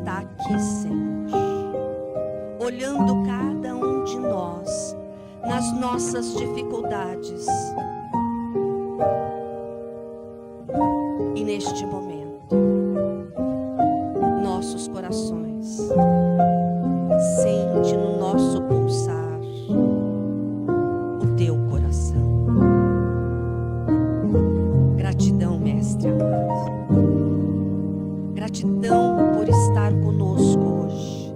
está aqui, Senhor, olhando cada um de nós nas nossas dificuldades. E neste momento, nossos corações sente no nosso pulsar o teu coração. Gratidão, Mestre amado. Gratidão por estar conosco hoje.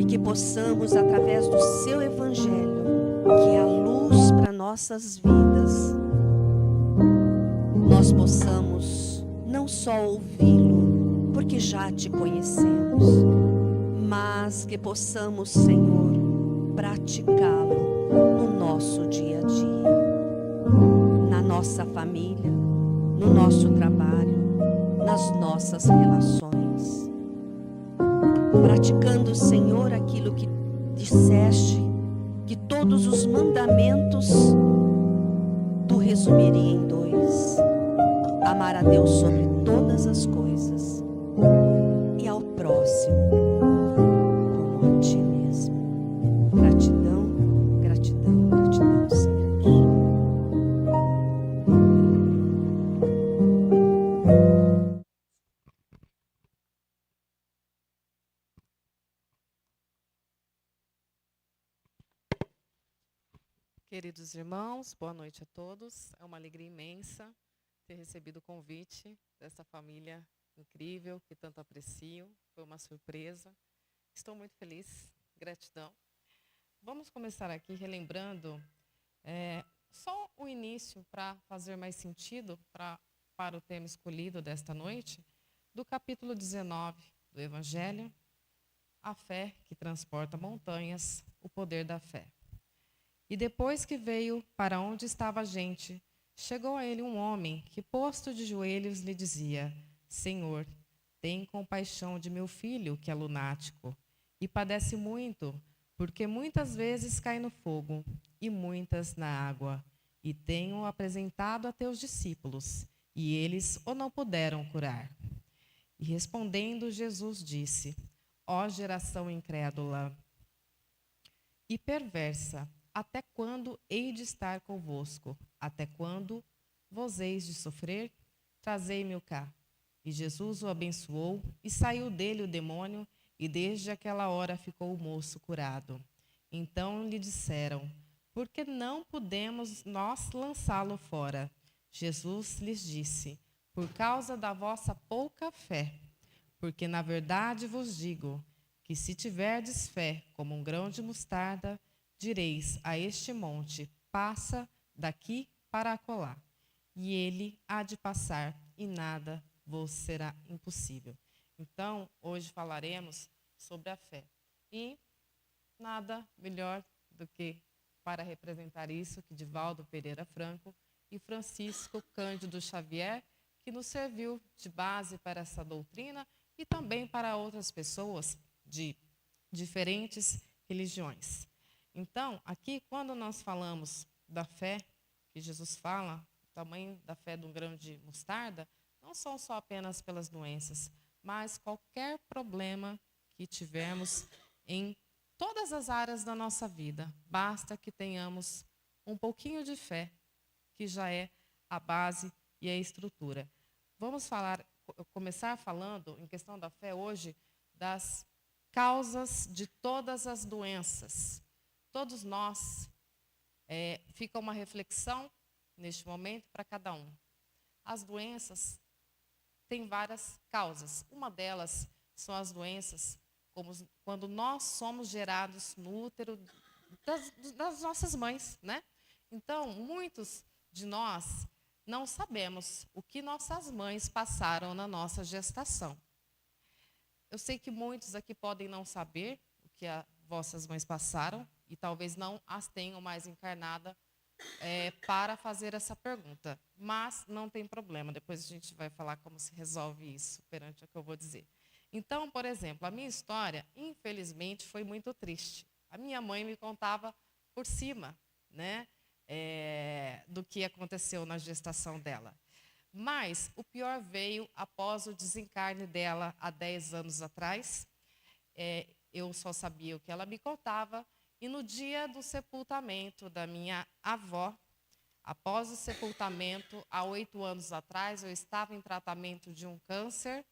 E que possamos, através do seu Evangelho, que é a luz para nossas vidas, nós possamos não só ouvi-lo, porque já te conhecemos, mas que possamos, Senhor, praticá-lo no nosso dia a dia, na nossa família, no nosso trabalho, nas nossas relações. Praticando, Senhor, aquilo que disseste, que todos os mandamentos tu resumiria em 2: amar a Deus sobre todas as coisas e ao próximo como a ti mesmo. Gratidão, gratidão, gratidão, Senhor. Queridos irmãos, boa noite a todos. É uma alegria imensa ter recebido o convite dessa família incrível que tanto aprecio. Foi uma surpresa. Estou muito feliz. Gratidão. Vamos começar aqui relembrando só o início para fazer mais sentido para o tema escolhido desta noite, do capítulo 19 do Evangelho, a fé que transporta montanhas, o poder da fé. E depois que veio para onde estava a gente, chegou a ele um homem que, posto de joelhos, lhe dizia: Senhor, tem compaixão de meu filho, que é lunático, e padece muito, porque muitas vezes cai no fogo e muitas na água. E tenho apresentado a teus discípulos, e eles o não puderam curar. E respondendo, Jesus disse: Ó geração incrédula e perversa, até quando hei de estar convosco? Até quando vos heis de sofrer? Trazei-me-o cá. E Jesus o abençoou, e saiu dele o demônio, e desde aquela hora ficou o moço curado. Então lhe disseram: por que não podemos nós lançá-lo fora? Jesus lhes disse: por causa da vossa pouca fé. Porque na verdade vos digo que se tiverdes fé como um grão de mostarda, direis a este monte: passa daqui para acolá, e ele há de passar, e nada vos será impossível. Então, hoje falaremos sobre a fé. E nada melhor do que para representar isso que Divaldo Pereira Franco e Francisco Cândido Xavier, que nos serviu de base para essa doutrina e também para outras pessoas de diferentes religiões. Então, aqui, quando nós falamos da fé, que Jesus fala, o tamanho da fé de um grão de mostarda, não são só apenas pelas doenças, mas qualquer problema que tivermos em todas as áreas da nossa vida, basta que tenhamos um pouquinho de fé, que já é a base e a estrutura. Vamos começar falando, em questão da fé hoje, das causas de todas as doenças. Todos nós, fica uma reflexão neste momento para cada um. As doenças têm várias causas. Uma delas são as doenças como quando nós somos gerados no útero das nossas mães, né? Então, muitos de nós não sabemos o que nossas mães passaram na nossa gestação. Eu sei que muitos aqui podem não saber o que as vossas mães passaram, e talvez não as tenham mais encarnada para fazer essa pergunta. Mas não tem problema, depois a gente vai falar como se resolve isso perante o que eu vou dizer. Então, por exemplo, a minha história, infelizmente, foi muito triste. A minha mãe me contava por cima, né, do que aconteceu na gestação dela. Mas o pior veio após o desencarne dela há 10 anos atrás. Eu só sabia o que ela me contava. E no dia do sepultamento da minha avó, após o sepultamento, há 8 anos atrás, eu estava em tratamento de um câncer.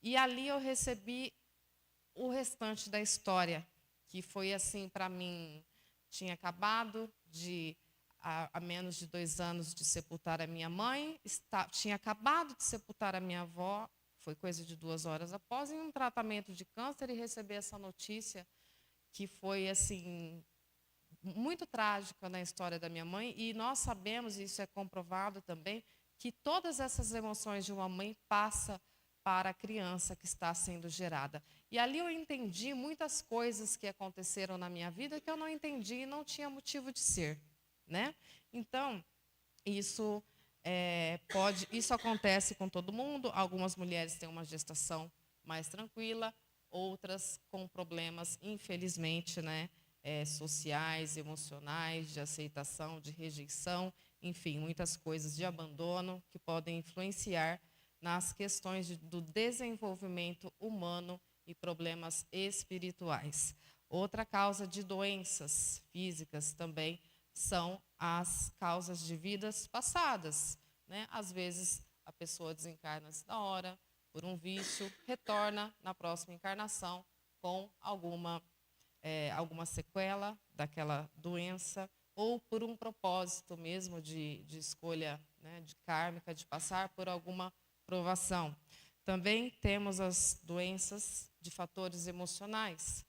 E ali eu recebi o restante da história, que foi assim para mim. Tinha acabado de, há menos de 2 anos, de sepultar a minha mãe, tinha acabado de sepultar a minha avó, foi coisa de 2 horas após, em um tratamento de câncer, e receber essa notícia, que foi assim muito trágica na história da minha mãe. E nós sabemos, e isso é comprovado também, que todas essas emoções de uma mãe passam para a criança que está sendo gerada. E ali eu entendi muitas coisas que aconteceram na minha vida que eu não entendi e não tinha motivo de ser, né? Então, isso isso acontece com todo mundo. Algumas mulheres têm uma gestação mais tranquila, outras com problemas, infelizmente, né, sociais, emocionais, de aceitação, de rejeição, enfim, muitas coisas de abandono que podem influenciar nas questões do desenvolvimento humano e problemas espirituais. Outra causa de doenças físicas também são as causas de vidas passadas, né? Às vezes a pessoa desencarna antes da hora, por um vício, retorna na próxima encarnação com alguma sequela daquela doença, ou por um propósito mesmo de escolha, né, de kármica, de passar por alguma provação. Também temos as doenças de fatores emocionais.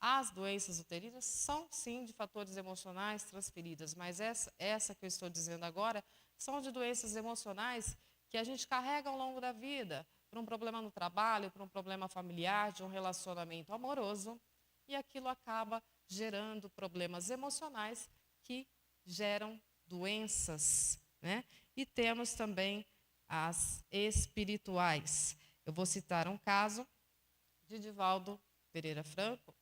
As doenças uterinas são, sim, de fatores emocionais transferidas, mas essa que eu estou dizendo agora são de doenças emocionais que a gente carrega ao longo da vida, por um problema no trabalho, por um problema familiar, de um relacionamento amoroso, e aquilo acaba gerando problemas emocionais que geram doenças, né? E temos também as espirituais. Eu vou citar um caso de Divaldo Pereira Franco.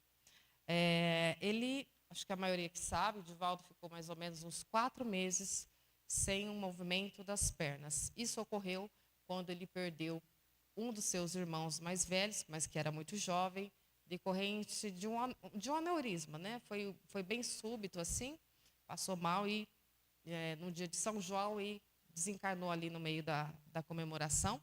Ele, acho que a maioria que sabe, o Divaldo ficou mais ou menos uns 4 meses sem um movimento das pernas. Isso ocorreu quando ele perdeu um dos seus irmãos mais velhos, mas que era muito jovem, decorrente de um aneurisma, né? Foi bem súbito assim, passou mal e no dia de São João e desencarnou ali no meio da comemoração.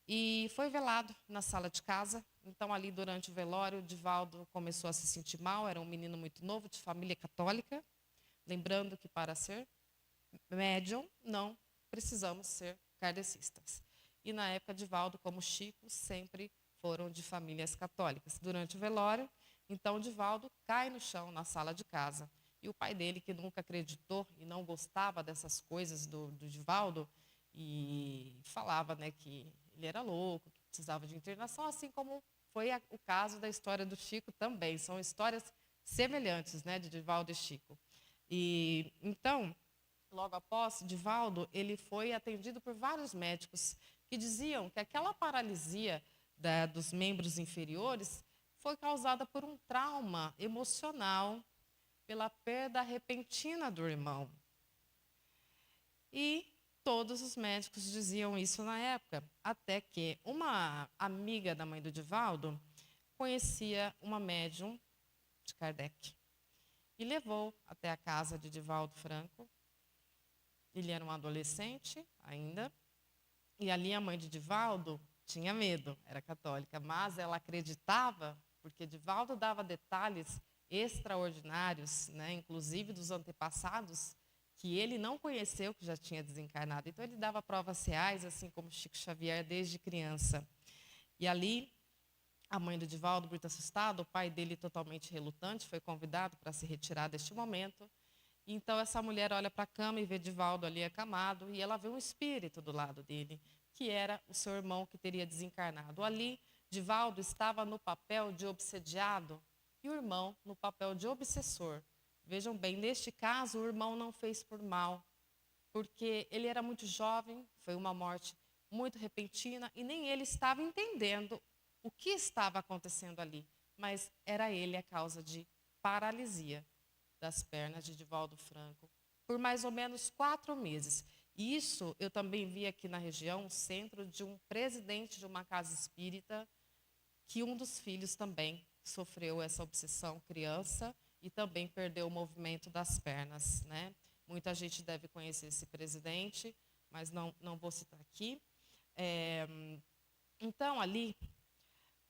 E foi velado na sala de casa. Então, ali durante o velório, o Divaldo começou a se sentir mal. Era um menino muito novo, de família católica. Lembrando que para ser médium, não precisamos ser kardecistas. E na época, Divaldo, como Chico, sempre foram de famílias católicas. Durante o velório, então, Divaldo cai no chão na sala de casa. E o pai dele, que nunca acreditou e não gostava dessas coisas do Divaldo, e falava, né, que ele era louco, que precisava de internação, assim como foi o caso da história do Chico também. São histórias semelhantes, né, de Divaldo e Chico. E então, logo após, Divaldo, ele foi atendido por vários médicos que diziam que aquela paralisia dos membros inferiores foi causada por um trauma emocional, pela perda repentina do irmão. E todos os médicos diziam isso na época, até que uma amiga da mãe do Divaldo conhecia uma médium de Kardec e levou até a casa de Divaldo Franco. Ele era um adolescente ainda, e ali a mãe de Divaldo tinha medo, era católica, mas ela acreditava, porque Divaldo dava detalhes extraordinários, né, inclusive dos antepassados, que ele não conheceu, que já tinha desencarnado. Então, ele dava provas reais, assim como Chico Xavier, desde criança. E ali, a mãe do Divaldo, muito assustada, o pai dele totalmente relutante, foi convidado para se retirar deste momento. Então, essa mulher olha para a cama e vê Divaldo ali acamado, e ela vê um espírito do lado dele, que era o seu irmão que teria desencarnado. Ali, Divaldo estava no papel de obsediado e o irmão no papel de obsessor. Vejam bem, neste caso, o irmão não fez por mal, porque ele era muito jovem, foi uma morte muito repentina, e nem ele estava entendendo o que estava acontecendo ali, mas era ele a causa de paralisia das pernas de Divaldo Franco, por mais ou menos 4 meses. Isso eu também vi aqui na região, um centro de um presidente de uma casa espírita, que um dos filhos também sofreu essa obsessão criança e também perdeu o movimento das pernas, né? Muita gente deve conhecer esse presidente, mas não vou citar aqui. Então, ali,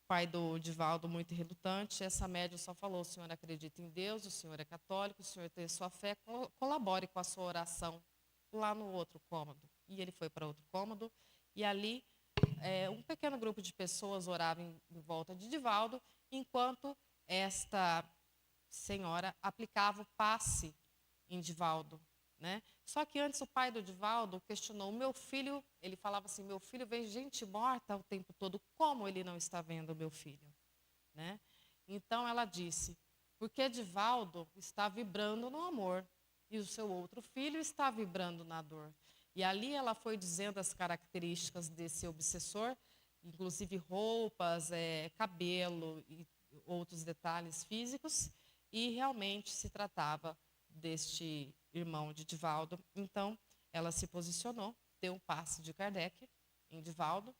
pai do Divaldo, muito relutante, essa médium só falou: o senhor acredita em Deus, o senhor é católico, o senhor tem sua fé, colabore com a sua oração lá no outro cômodo. E ele foi para outro cômodo, e ali um pequeno grupo de pessoas orava em volta de Divaldo, enquanto esta senhora aplicava o passe em Divaldo, né? Só que antes o pai do Divaldo questionou: o meu filho, ele falava assim, meu filho vê gente morta o tempo todo, como ele não está vendo o meu filho, né? Então ela disse: porque Divaldo está vibrando no amor e o seu outro filho está vibrando na dor. E ali ela foi dizendo as características desse obsessor, inclusive roupas, cabelo e outros detalhes físicos, e realmente se tratava deste irmão de Divaldo. Então, ela se posicionou, deu um passe de Kardec em Divaldo.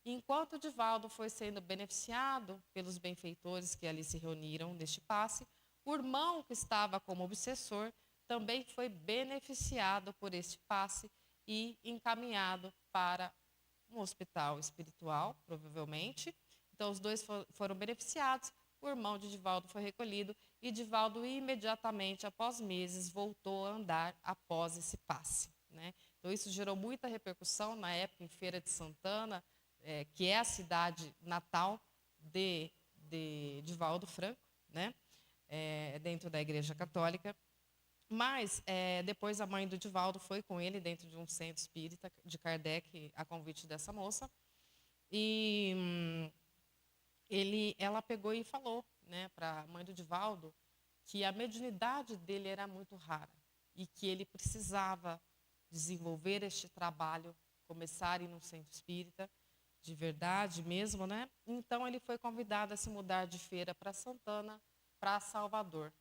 E enquanto Divaldo foi sendo beneficiado pelos benfeitores que ali se reuniram neste passe, o irmão que estava como obsessor também foi beneficiado por este passe e encaminhado para um hospital espiritual, provavelmente. Então, os dois foram beneficiados, o irmão de Divaldo foi recolhido e Divaldo imediatamente, após meses, voltou a andar após esse passe, né? Então, isso gerou muita repercussão na época em Feira de Santana, que é a cidade natal de Divaldo Franco, né? Dentro da Igreja Católica. Mas, depois a mãe do Divaldo foi com ele dentro de um centro espírita de Kardec, a convite dessa moça. E ela pegou e falou, né, para a mãe do Divaldo que a mediunidade dele era muito rara e que ele precisava desenvolver este trabalho, começar a ir num centro espírita, de verdade mesmo, né? Então, ele foi convidado a se mudar de Feira para Santana, para Salvador.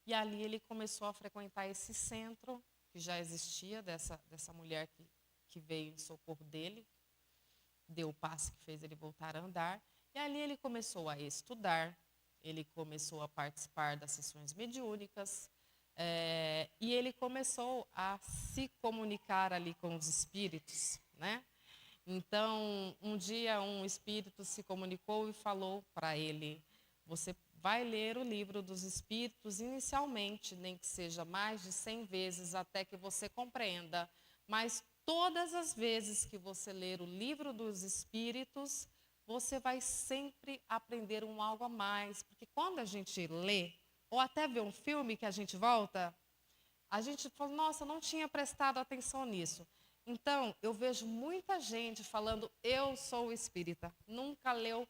E ali ele começou a frequentar esse centro, que já existia, dessa mulher que veio em socorro dele, deu o passe que fez ele voltar a andar. E ali ele começou a estudar, ele começou a participar das sessões mediúnicas, e ele começou a se comunicar ali com os espíritos, né? Então, um dia um espírito se comunicou e falou para ele: você vai ler o livro dos espíritos inicialmente, nem que seja mais de 100 vezes, até que você compreenda. Mas todas as vezes que você ler o livro dos espíritos, você vai sempre aprender algo a mais. Porque quando a gente lê, ou até vê um filme que a gente volta, a gente fala: nossa, não tinha prestado atenção nisso. Então, eu vejo muita gente falando: eu sou espírita. Nunca leu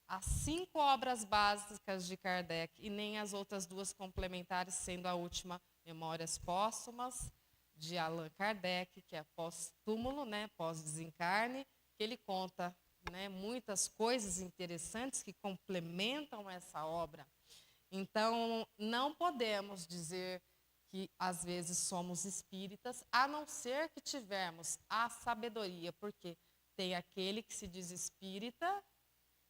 as 5 obras básicas de Kardec e nem as outras 2 complementares, sendo a última Memórias Póstumas, de Allan Kardec, que é pós-túmulo, né, pós-desencarne, que ele conta, né, muitas coisas interessantes que complementam essa obra. Então, não podemos dizer que às vezes somos espíritas, a não ser que tivermos a sabedoria, porque tem aquele que se diz espírita,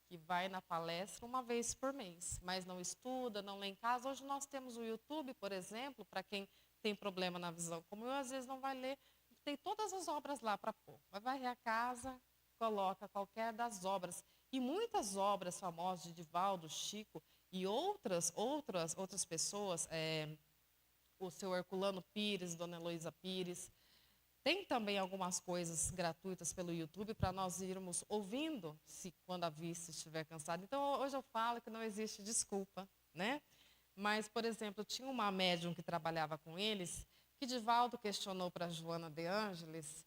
que vai na palestra uma vez por mês, mas não estuda, não lê em casa. Hoje nós temos o YouTube, por exemplo, para quem tem problema na visão, como eu, às vezes não vai ler, tem todas as obras lá para pôr. Vai varrer a casa, coloca qualquer das obras. E muitas obras famosas de Divaldo, Chico e outras pessoas, o seu Herculano Pires, Dona Heloísa Pires. Tem também algumas coisas gratuitas pelo YouTube para nós irmos ouvindo, se quando a vista estiver cansada. Então, hoje eu falo que não existe desculpa, né? Mas, por exemplo, tinha uma médium que trabalhava com eles, que Divaldo questionou para Joana de Ângeles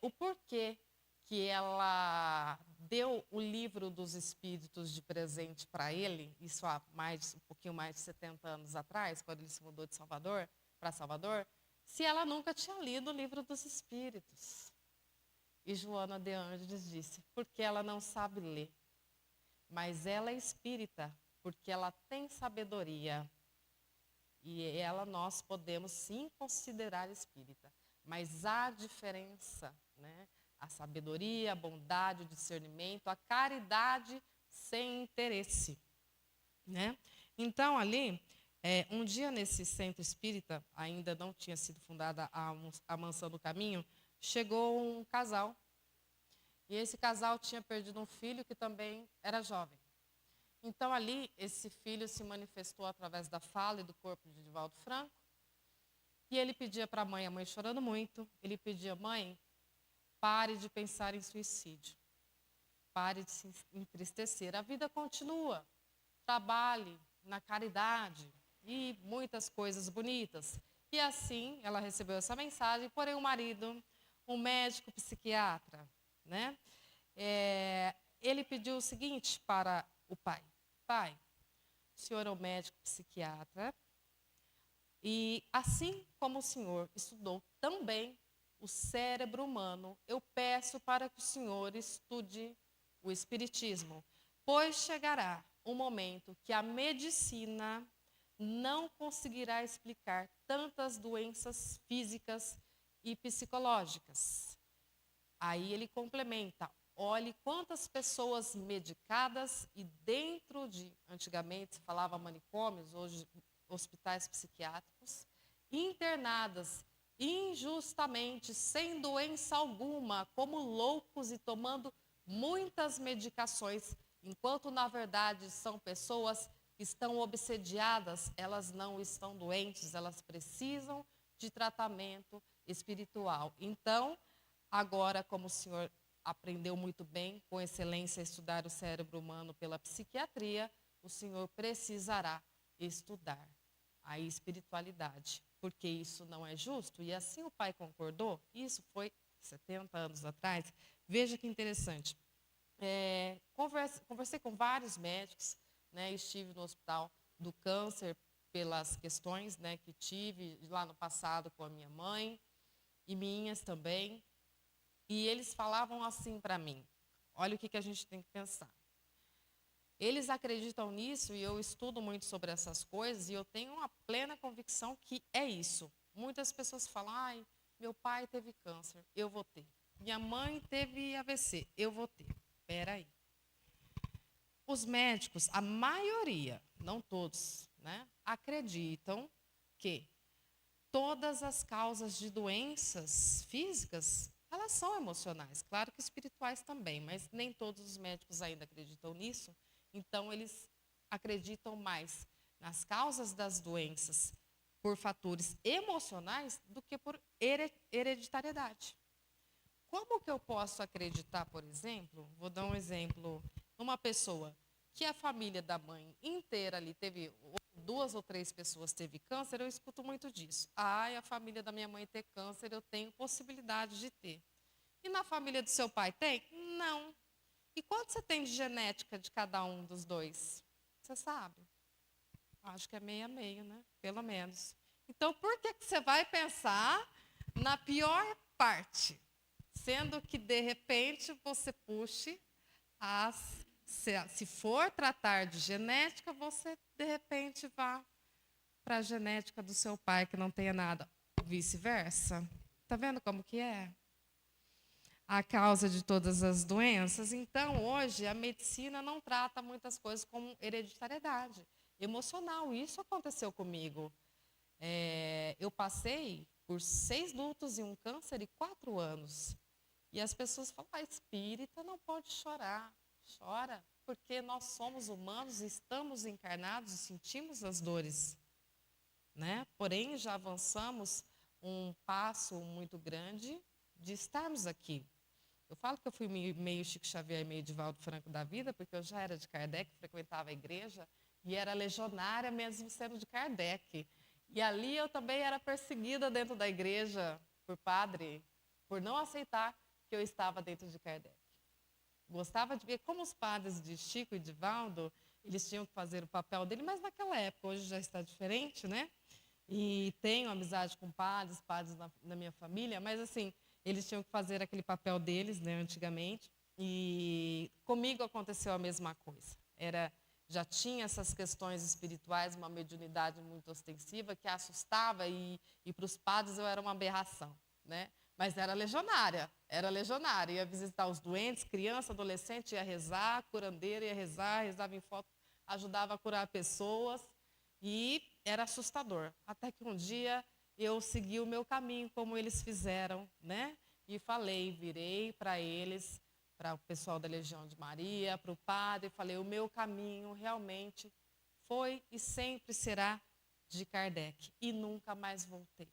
o porquê que ela deu o livro dos espíritos de presente para ele, isso há um pouquinho mais de 70 anos atrás, quando ele se mudou de Salvador para Salvador, se ela nunca tinha lido o livro dos espíritos. E Joana de Ângeles disse: porque ela não sabe ler, mas ela é espírita, porque ela tem sabedoria. E ela nós podemos sim considerar espírita. mas há diferença, né? A sabedoria, a bondade, o discernimento, a caridade sem interesse, né? Então, ali, um dia nesse centro espírita, ainda não tinha sido fundada a Mansão do Caminho, chegou um casal. E esse casal tinha perdido um filho que também era jovem. Então, ali, esse filho se manifestou através da fala e do corpo de Divaldo Franco. E ele pedia para a mãe chorando muito, ele pedia: mãe, pare de pensar em suicídio. Pare de se entristecer. A vida continua. Trabalhe na caridade e muitas coisas bonitas. E assim, ela recebeu essa mensagem, porém o marido, um médico psiquiatra, né? Ele pediu o seguinte para o pai: pai, o senhor é um médico psiquiatra e assim como o senhor estudou também o cérebro humano, eu peço para que o senhor estude o espiritismo, pois chegará um momento que a medicina não conseguirá explicar tantas doenças físicas e psicológicas. Aí ele complementa: olhe quantas pessoas medicadas e dentro de, antigamente se falava manicômios, hoje hospitais psiquiátricos, internadas injustamente, sem doença alguma, como loucos e tomando muitas medicações, enquanto na verdade são pessoas que estão obsediadas, elas não estão doentes, elas precisam de tratamento espiritual. Então, agora, como o senhor aprendeu muito bem, com excelência, a estudar o cérebro humano pela psiquiatria, o senhor precisará estudar a espiritualidade, porque isso não é justo. E assim o pai concordou. Isso foi 70 anos atrás. Veja que interessante. Conversei com vários médicos, né? Estive no Hospital do Câncer pelas questões, né, que tive lá no passado com a minha mãe e minhas também. E eles falavam assim para mim: olha o que a gente tem que pensar. Eles acreditam nisso e eu estudo muito sobre essas coisas e eu tenho uma plena convicção que é isso. Muitas pessoas falam: ai, meu pai teve câncer, eu vou ter. Minha mãe teve AVC, eu vou ter. Espera aí. Os médicos, a maioria, não todos, né, acreditam que todas as causas de doenças físicas, elas são emocionais. Claro que espirituais também, mas nem todos os médicos ainda acreditam nisso. Então, eles acreditam mais nas causas das doenças por fatores emocionais do que por hereditariedade. Como que eu posso acreditar, por exemplo, vou dar um exemplo, numa pessoa que a família da mãe inteira ali teve, 2 ou 3 pessoas teve câncer, eu escuto muito disso. Ai, a família da minha mãe ter câncer, eu tenho possibilidade de ter. E na família do seu pai tem? Não. E quanto você tem de genética de cada um dos dois? Você sabe? Acho que é meio a meio, né? Pelo menos. Então, por que você vai pensar na pior parte? Sendo que, de repente, você puxe se for tratar de genética, você, de repente, vá para a genética do seu pai, que não tenha nada. Vice-versa. Está vendo como que é? A causa de todas as doenças. Então, hoje, a medicina não trata muitas coisas como hereditariedade emocional. Isso aconteceu comigo. Eu passei por 6 lutos e um câncer e 4 anos. E as pessoas falam: espírita não pode chorar. Chora, porque nós somos humanos, estamos encarnados e sentimos as dores, né? Porém, já avançamos um passo muito grande de estarmos aqui. Eu falo que eu fui meio Chico Xavier, meio Divaldo Franco da vida, porque eu já era de Kardec, frequentava a igreja e era legionária mesmo sendo de Kardec. E ali eu também era perseguida dentro da igreja por padre, por não aceitar que eu estava dentro de Kardec. Gostava de ver como os padres de Chico e Divaldo, eles tinham que fazer o papel dele, mas naquela época, hoje já está diferente, né? E tenho amizade com padres na minha família, mas assim, eles tinham que fazer aquele papel deles, né, antigamente. E comigo aconteceu a mesma coisa. Já tinha essas questões espirituais, uma mediunidade muito ostensiva que assustava e para os padres eu era uma aberração. né? Mas era legionária, ia visitar os doentes, criança, adolescente, ia rezar, curandeira ia rezar, rezava em foto, ajudava a curar pessoas e era assustador. Até que um dia eu segui o meu caminho como eles fizeram, né? E virei para eles, para o pessoal da Legião de Maria, para o padre, falei, o meu caminho realmente foi e sempre será de Kardec. E nunca mais voltei.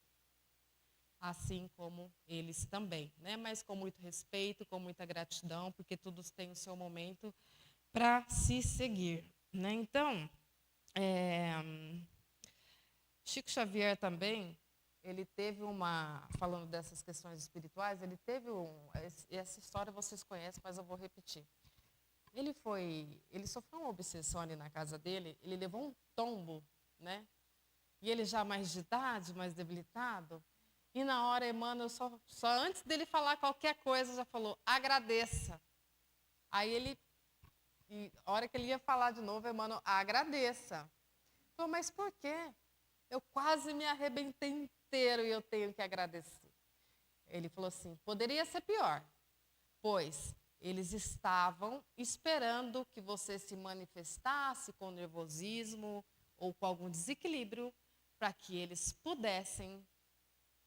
Assim como eles também, né? Mas com muito respeito, com muita gratidão, porque todos têm o seu momento para se seguir, né? Então, Chico Xavier também, ele teve falando dessas questões espirituais, ele teve essa história vocês conhecem, mas eu vou repetir. Ele sofreu uma obsessão ali na casa dele, ele levou um tombo, né? E ele já mais de idade, mais debilitado, e na hora Emmanuel, só antes dele falar qualquer coisa, já falou, agradeça. Aí a hora que ele ia falar de novo, Emmanuel, agradeça. Falou, mas por quê? Eu quase me arrebentei inteiro e eu tenho que agradecer. Ele falou assim, poderia ser pior, pois eles estavam esperando que você se manifestasse com nervosismo ou com algum desequilíbrio para que eles pudessem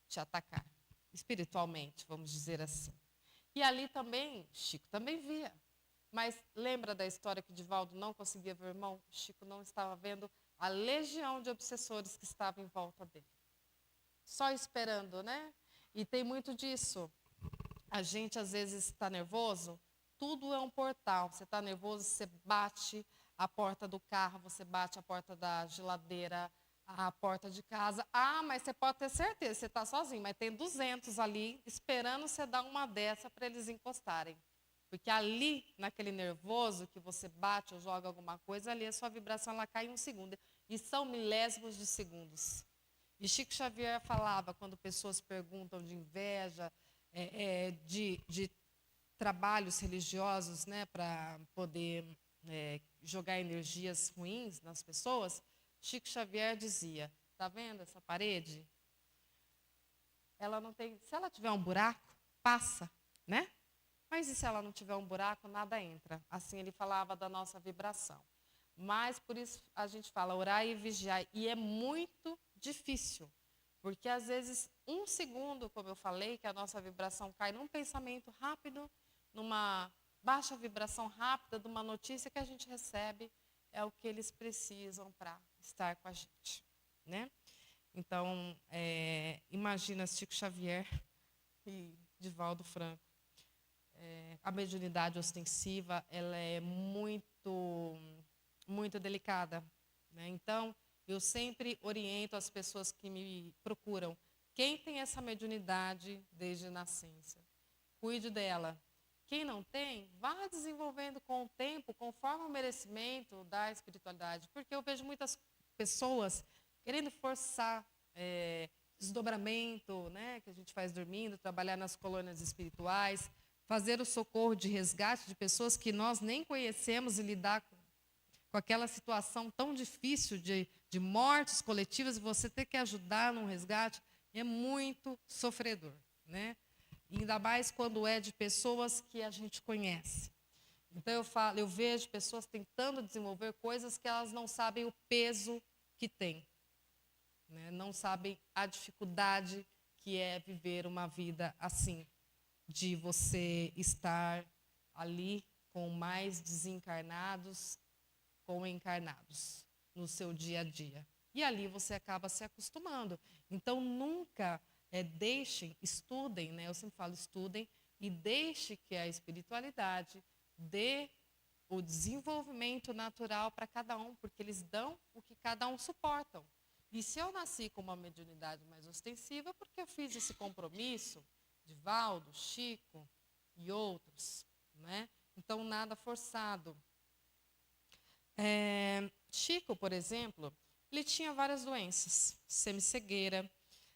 te atacar, espiritualmente, vamos dizer assim. E ali também, Chico também via. Mas lembra da história que Divaldo não conseguia ver o irmão? Chico não estava vendo a legião de obsessores que estava em volta dele. Só esperando, né? E tem muito disso. A gente, às vezes, está nervoso, tudo é um portal. Você está nervoso, você bate a porta do carro, você bate a porta da geladeira, a porta de casa. Ah, mas você pode ter certeza, você está sozinho, mas tem 200 ali esperando você dar uma dessa para eles encostarem. Porque ali, naquele nervoso que você bate ou joga alguma coisa, ali a sua vibração ela cai em 1 segundo. E são milésimos de segundos. E Chico Xavier falava, quando pessoas perguntam de inveja, de trabalhos religiosos, né, para poder jogar energias ruins nas pessoas, Chico Xavier dizia, está vendo essa parede? Ela não tem, se ela tiver um buraco, passa, né? Mas e se ela não tiver um buraco, nada entra. Assim ele falava da nossa vibração. Mas por isso a gente fala orar e vigiar. E é muito difícil. Porque às vezes 1 segundo, como eu falei, que a nossa vibração cai num pensamento rápido, numa baixa vibração rápida de uma notícia que a gente recebe, é o que eles precisam para estar com a gente, né? Então, imagina Chico Xavier e Divaldo Franco. A mediunidade ostensiva, ela é muito, muito delicada, né? Então, eu sempre oriento as pessoas que me procuram. Quem tem essa mediunidade desde nascença, cuide dela. Quem não tem, vá desenvolvendo com o tempo, conforme o merecimento da espiritualidade. Porque eu vejo muitas pessoas querendo forçar desdobramento, né, que a gente faz dormindo, trabalhar nas colônias espirituais, fazer o socorro de resgate de pessoas que nós nem conhecemos e lidar com aquela situação tão difícil de mortes coletivas, e você ter que ajudar num resgate, é muito sofredor, né? Ainda mais quando é de pessoas que a gente conhece. Então eu vejo pessoas tentando desenvolver coisas que elas não sabem o peso que tem, né? Não sabem a dificuldade que é viver uma vida assim, de você estar ali com mais desencarnados, com encarnados no seu dia a dia. E ali você acaba se acostumando. Então nunca deixem, estudem, né? Eu sempre falo estudem e deixe que a espiritualidade dê o desenvolvimento natural para cada um, porque eles dão o que cada um suportam. E se eu nasci com uma mediunidade mais ostensiva, porque eu fiz esse compromisso, Divaldo, Chico e outros, né? Então nada forçado. Chico, por exemplo, ele tinha várias doenças, semicegueira.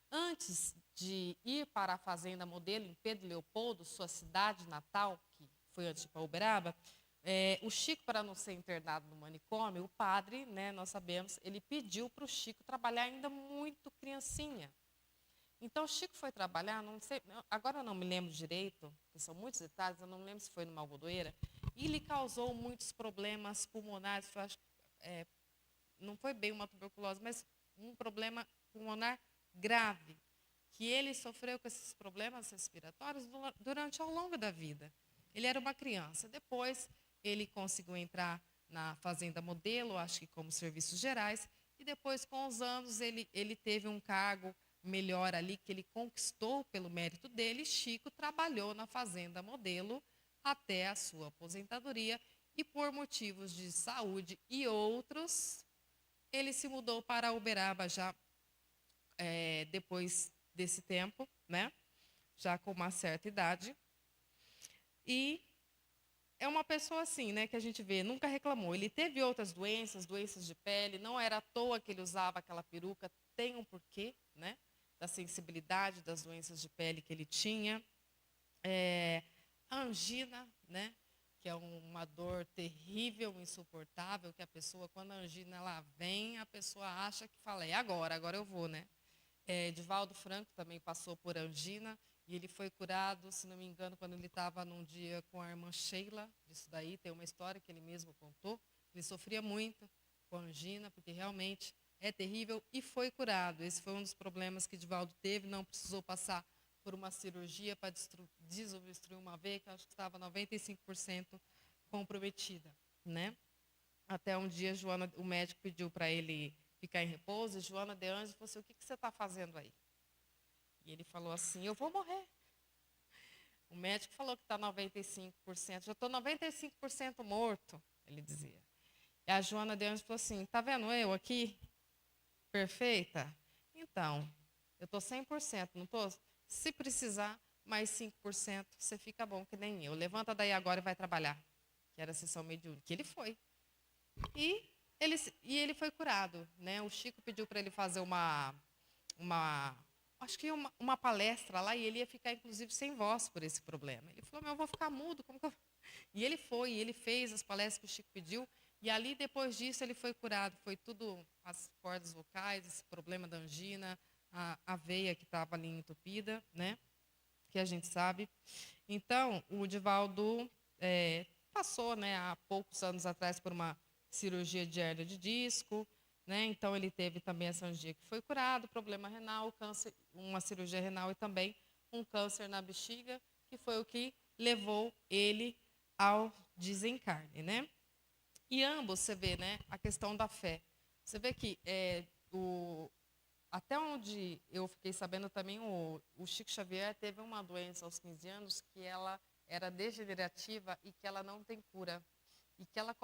Antes de ir para a fazenda modelo em Pedro Leopoldo, sua cidade natal, que foi antes de Uberaba, o Chico, para não ser internado no manicômio, o padre, né, nós sabemos, ele pediu para o Chico trabalhar ainda muito criancinha. Então, o Chico foi trabalhar, não sei, agora eu não me lembro direito, porque são muitos detalhes, eu não me lembro se foi numa algodoeira, e lhe causou muitos problemas pulmonares, eu acho, não foi bem uma tuberculose, mas um problema pulmonar grave, que ele sofreu com esses problemas respiratórios durante ao longo da vida. Ele era uma criança. Depois, ele conseguiu entrar na Fazenda Modelo, acho que como serviços gerais, e depois, com os anos, ele teve um cargo melhor ali, que ele conquistou pelo mérito dele. Chico trabalhou na Fazenda Modelo até a sua aposentadoria, e por motivos de saúde e outros, ele se mudou para Uberaba já depois desse tempo, né? Já com uma certa idade. E é uma pessoa assim, né, que a gente vê, nunca reclamou. Ele teve outras doenças, doenças de pele, não era à toa que ele usava aquela peruca, tem um porquê, né? Da sensibilidade das doenças de pele que ele tinha. A angina, né? Que é uma dor terrível, insuportável, que a pessoa, quando a angina ela vem, a pessoa acha que fala, agora eu vou, né? Divaldo Franco também passou por angina, e ele foi curado, se não me engano, quando ele estava num dia com a irmã Sheila. Disso daí tem uma história que ele mesmo contou. Ele sofria muito com a angina, porque realmente é terrível, e foi curado. Esse foi um dos problemas que Divaldo teve, não precisou passar por uma cirurgia para desobstruir uma veia, que eu acho que estava 95% comprometida, né? Até um dia, o médico pediu para ele ficar em repouso, e Joana de Anjos falou assim, o que você está fazendo aí? E ele falou assim, eu vou morrer. O médico falou que está 95%, já estou 95% morto, ele dizia. E a Joana de Anjos falou assim, está vendo eu aqui? Perfeita? Então, eu estou 100%, não estou? Se precisar, mais 5%, você fica bom que nem eu. Levanta daí agora e vai trabalhar. Que era a sessão mediúnica. Ele foi. E ele foi curado, né? O Chico pediu para ele fazer acho que uma palestra lá, e ele ia ficar, inclusive, sem voz por esse problema. Ele falou, eu vou ficar mudo, como que eu... E ele fez as palestras que o Chico pediu, e ali, depois disso, ele foi curado. Foi tudo as cordas vocais, esse problema da angina, a veia que estava ali entupida, né? Que a gente sabe. Então, o Divaldo passou, né, há poucos anos atrás, por uma cirurgia de hérnia de disco, né? Então ele teve também essa cirurgia que foi curado, problema renal, câncer, uma cirurgia renal, e também um câncer na bexiga, que foi o que levou ele ao desencarne, né? E ambos, você vê, né, a questão da fé. Você vê que até onde eu fiquei sabendo também, o Chico Xavier teve uma doença aos 15 anos que ela era degenerativa e que ela não tem cura. E que ela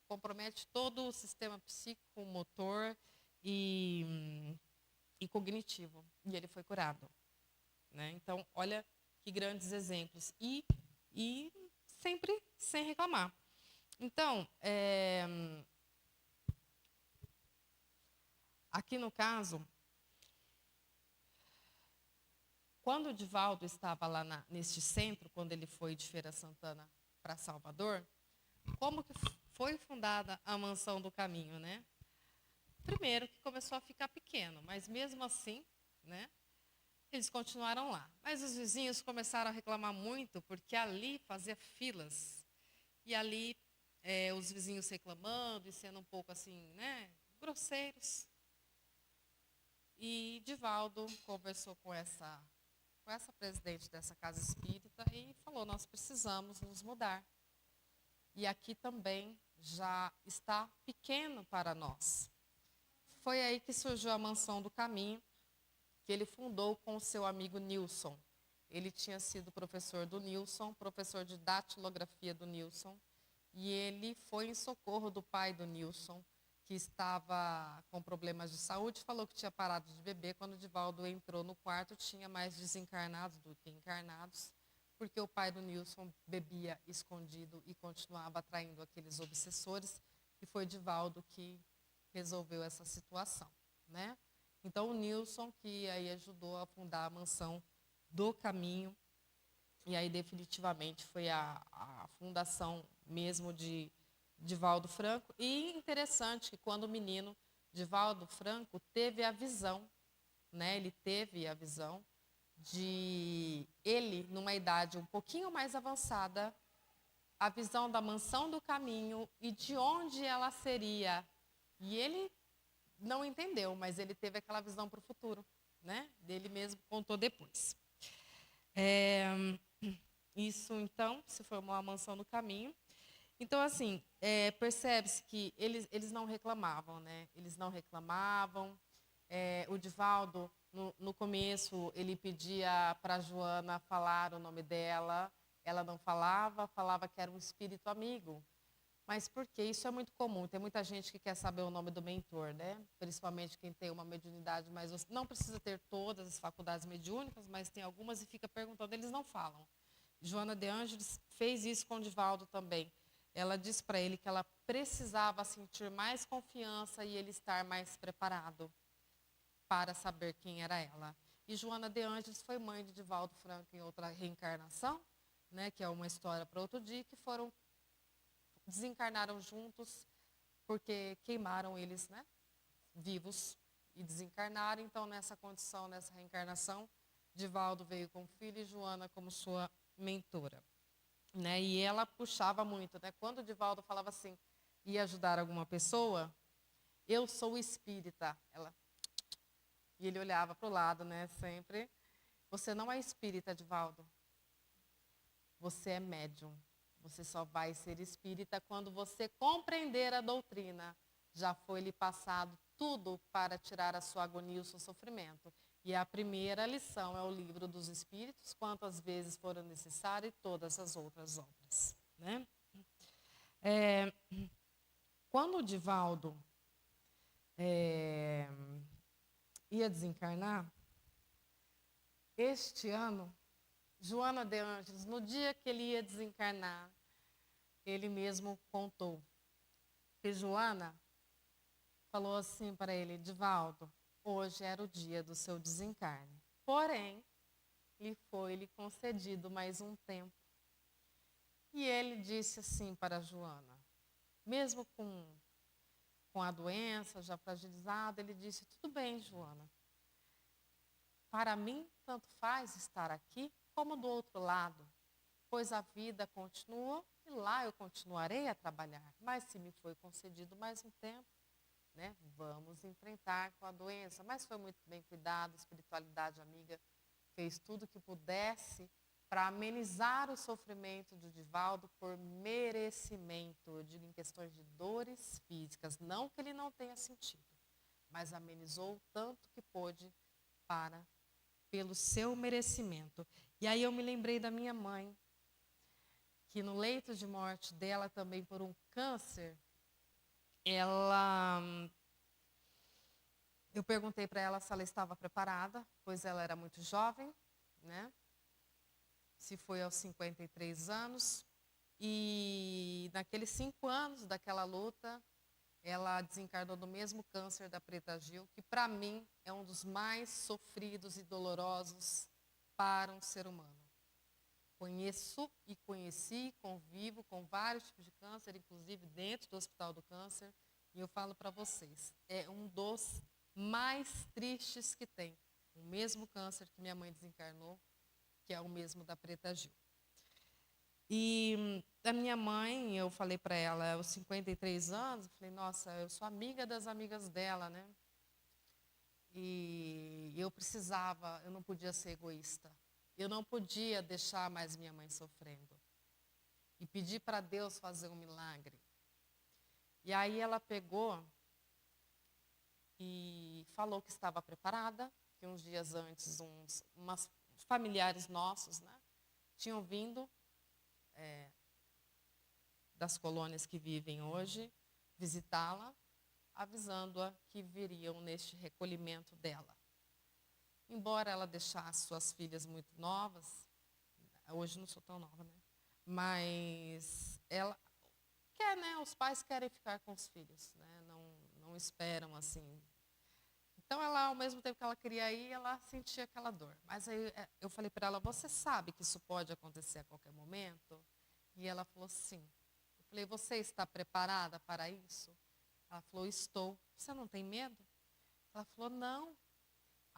compromete todo o sistema psíquico, motor e cognitivo. E ele foi curado, né? Então, olha que grandes exemplos. E sempre sem reclamar. Então, aqui no caso, quando o Divaldo estava lá neste centro, quando ele foi de Feira Santana para Salvador, como que foi fundada a Mansão do Caminho, né? Primeiro que começou a ficar pequeno, mas mesmo assim, né, eles continuaram lá. Mas os vizinhos começaram a reclamar muito, porque ali fazia filas. E ali os vizinhos reclamando e sendo um pouco assim, né, grosseiros. E Divaldo conversou com essa presidente dessa casa espírita e falou, nós precisamos nos mudar. E aqui também já está pequeno para nós. Foi aí que surgiu a Mansão do Caminho, que ele fundou com o seu amigo Nilson. Ele tinha sido professor do Nilson, professor de datilografia do Nilson, e ele foi em socorro do pai do Nilson, que estava com problemas de saúde, falou que tinha parado de beber. Quando o Divaldo entrou no quarto, tinha mais desencarnados do que encarnados, porque o pai do Nilson bebia escondido e continuava atraindo aqueles obsessores, e foi Divaldo que resolveu essa situação, né? Então, o Nilson, que aí ajudou a fundar a Mansão do Caminho, e aí definitivamente foi a fundação mesmo de Divaldo Franco. E interessante que quando o menino Divaldo Franco teve a visão né? Ele teve a visão de ele, numa idade um pouquinho mais avançada, a visão da mansão do caminho e de onde ela seria. E ele não entendeu, mas ele teve aquela visão para o futuro, né? Dele mesmo contou depois. Isso, então, se formou a mansão do caminho. Então, assim, percebe-se que eles não reclamavam, né? Eles não reclamavam. O Divaldo, no começo, ele pedia para a Joana falar o nome dela. Ela não falava, falava que era um espírito amigo. Mas por quê? Isso é muito comum. Tem muita gente que quer saber o nome do mentor, né? Principalmente quem tem uma mediunidade mais... Não precisa ter todas as faculdades mediúnicas, mas tem algumas e fica perguntando. Eles não falam. Joana de Ângeles fez isso com o Divaldo também. Ela disse para ele que ela precisava sentir mais confiança e ele estar mais preparado para saber quem era ela. E Joana de Ângeles foi mãe de Divaldo Franco em outra reencarnação, né, que é uma história para outro dia, que desencarnaram juntos porque queimaram eles, né, vivos e desencarnaram. Então, nessa condição, nessa reencarnação, Divaldo veio com o filho e Joana como sua mentora. Né? E ela puxava muito, né? Quando o Divaldo falava assim, ia ajudar alguma pessoa, eu sou espírita. E ele olhava para o lado, né? Sempre. Você não é espírita, Divaldo. Você é médium. Você só vai ser espírita quando você compreender a doutrina. Já foi lhe passado tudo para tirar a sua agonia e o seu sofrimento. E a primeira lição é o Livro dos Espíritos, quantas vezes foram necessárias, e todas as outras obras. Né? Quando o Divaldo ia desencarnar, este ano, Joana de Ângeles, no dia que ele ia desencarnar, ele mesmo contou que Joana falou assim para ele, Divaldo, hoje era o dia do seu desencarne. Porém, lhe foi concedido mais um tempo. E ele disse assim para Joana, mesmo com a doença já fragilizada, ele disse, tudo bem, Joana. Para mim, tanto faz estar aqui como do outro lado, pois a vida continua e lá eu continuarei a trabalhar. Mas se me foi concedido mais um tempo, né, vamos enfrentar com a doença. Mas foi muito bem cuidado, a espiritualidade amiga fez tudo o que pudesse para amenizar o sofrimento de Divaldo por merecimento. Eu digo em questões de dores físicas, não que ele não tenha sentido, mas amenizou tanto que pôde pelo seu merecimento. E aí eu me lembrei da minha mãe, que no leito de morte dela também por um câncer, eu perguntei para ela se ela estava preparada, pois ela era muito jovem, né? Se foi aos 53 anos. E naqueles 5 anos daquela luta, ela desencarnou do mesmo câncer da Preta Gil, que para mim é um dos mais sofridos e dolorosos para um ser humano. Conheço e conheci, convivo com vários tipos de câncer, inclusive dentro do Hospital do Câncer, e eu falo para vocês, é um dos mais tristes que tem. O mesmo câncer que minha mãe desencarnou, que é o mesmo da Preta Gil. E a minha mãe, eu falei para ela, aos 53 anos, eu falei, nossa, eu sou amiga das amigas dela, né? E eu não podia ser egoísta. Eu não podia deixar mais minha mãe sofrendo. E pedi para Deus fazer um milagre. E aí ela pegou e falou que estava preparada, que uns dias antes, umas familiares nossos, né, tinham vindo das colônias que vivem hoje, visitá-la, avisando-a que viriam neste recolhimento dela. Embora ela deixasse suas filhas muito novas, hoje não sou tão nova, né? Mas ela quer, né? Os pais querem ficar com os filhos, né? Não esperam assim. Então ela, ao mesmo tempo que ela queria ir, ela sentia aquela dor. Mas aí eu falei para ela, você sabe que isso pode acontecer a qualquer momento? E ela falou sim. Eu falei, você está preparada para isso? Ela falou, estou. Você não tem medo? Ela falou, não.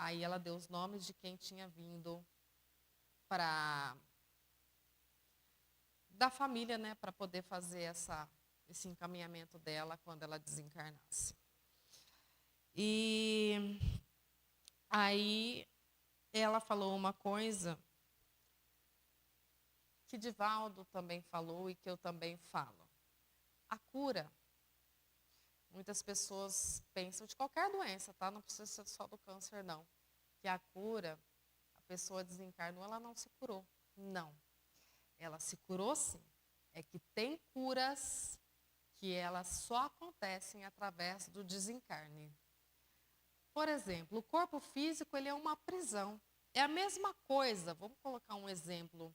Aí ela deu os nomes de quem tinha vindo da família, né, para poder fazer esse encaminhamento dela quando ela desencarnasse. E aí ela falou uma coisa que Divaldo também falou e que eu também falo. A cura, muitas pessoas pensam de qualquer doença, tá? Não precisa ser só do câncer, não. Que a cura, a pessoa desencarnou, ela não se curou. Não. Ela se curou sim. É que tem curas que elas só acontecem através do desencarne. Por exemplo, o corpo físico ele é uma prisão. É a mesma coisa, vamos colocar um exemplo,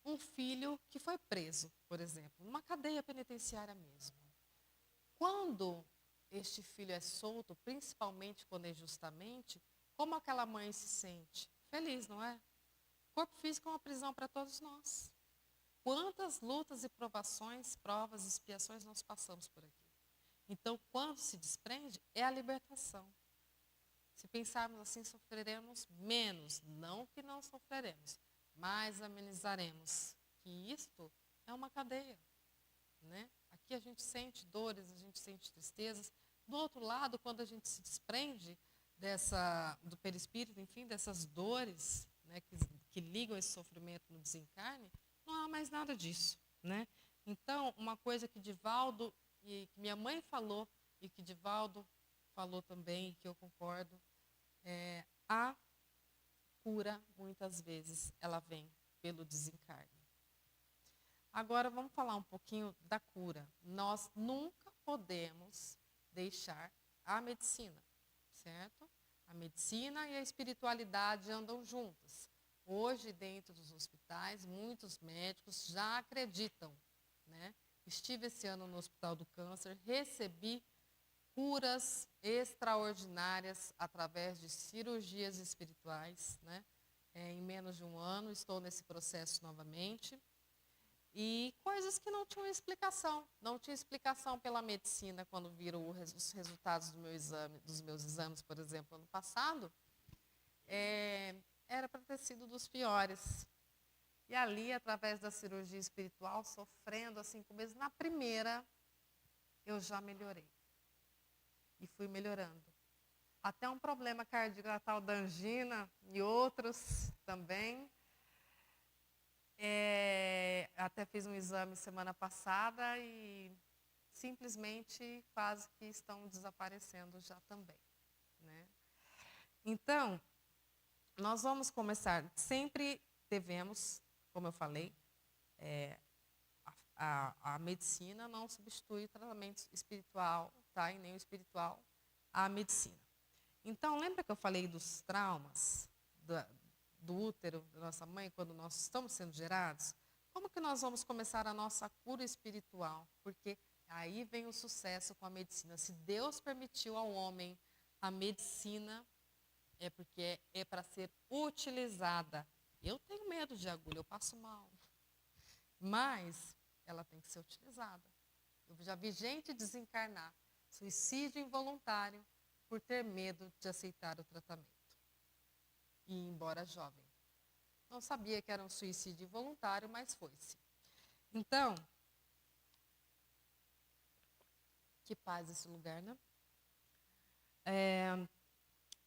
um filho que foi preso, por exemplo, numa cadeia penitenciária mesmo. Quando este filho é solto, principalmente quando é injustamente, como aquela mãe se sente? Feliz, não é? O corpo físico é uma prisão para todos nós. Quantas lutas e provações, provas, expiações nós passamos por aqui. Então, quando se desprende, é a libertação. Se pensarmos assim, sofreremos menos. Não que não sofreremos, mas amenizaremos. Que isto é uma cadeia, né? Aqui a gente sente dores, a gente sente tristezas. Do outro lado, quando a gente se desprende do perispírito, enfim, dessas dores, né, que ligam esse sofrimento no desencarne, não há mais nada disso, né? Então, uma coisa que Divaldo e que minha mãe falou e que Divaldo falou também, e que eu concordo, a cura, muitas vezes, ela vem pelo desencarne. Agora, vamos falar um pouquinho da cura. Nós nunca podemos deixar a medicina, certo? A medicina e a espiritualidade andam juntas. Hoje, dentro dos hospitais, muitos médicos já acreditam, né? Estive esse ano no Hospital do Câncer, recebi curas extraordinárias através de cirurgias espirituais, né? Em menos de um ano, estou nesse processo novamente. E coisas que não tinham explicação. Não tinha explicação pela medicina quando viram os resultados dos meus exames, por exemplo, ano passado. Era para ter sido dos piores. E ali, através da cirurgia espiritual, sofrendo assim, começo na primeira, eu já melhorei. E fui melhorando. Até um problema cardíaco, tal da angina, e outros também. Até fiz um exame semana passada e simplesmente quase que estão desaparecendo já também, né? Então, nós vamos começar, sempre devemos, como eu falei, a medicina não substitui o tratamento espiritual, tá? E nem o espiritual a medicina. Então, lembra que eu falei dos traumas do útero da nossa mãe, quando nós estamos sendo gerados? Como que nós vamos começar a nossa cura espiritual? Porque aí vem o sucesso com a medicina. Se Deus permitiu ao homem a medicina, é porque é para ser utilizada. Eu tenho medo de agulha, eu passo mal. Mas ela tem que ser utilizada. Eu já vi gente desencarnar, suicídio involuntário, por ter medo de aceitar o tratamento. E embora jovem. Não sabia que era um suicídio involuntário, mas foi-se. Então, que paz esse lugar, né?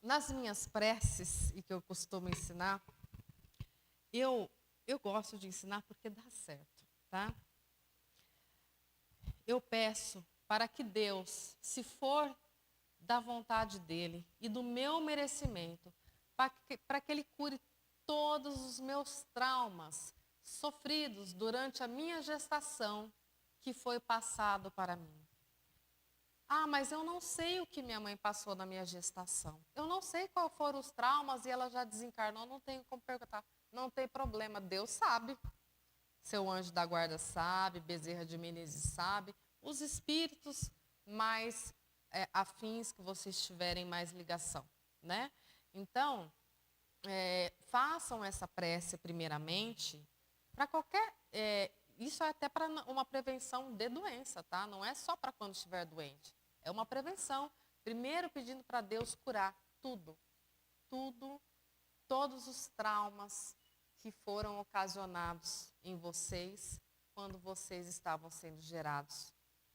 Nas minhas preces, e que eu costumo ensinar, eu gosto de ensinar porque dá certo, tá? Eu peço para que Deus, se for da vontade dele e do meu merecimento, para que ele cure todos os meus traumas sofridos durante a minha gestação que foi passado para mim. Ah, mas eu não sei o que minha mãe passou na minha gestação. Eu não sei quais foram os traumas e ela já desencarnou, não tenho como perguntar. Não tem problema, Deus sabe. Seu anjo da guarda sabe, Bezerra de Menezes sabe. Os espíritos mais afins que vocês tiverem mais ligação, né? Então, façam essa prece primeiramente para qualquer... isso é até para uma prevenção de doença, tá? Não é só para quando estiver doente. É uma prevenção. Primeiro pedindo para Deus curar tudo. tudo, todos os traumas que foram ocasionados em vocês quando vocês estavam sendo gerados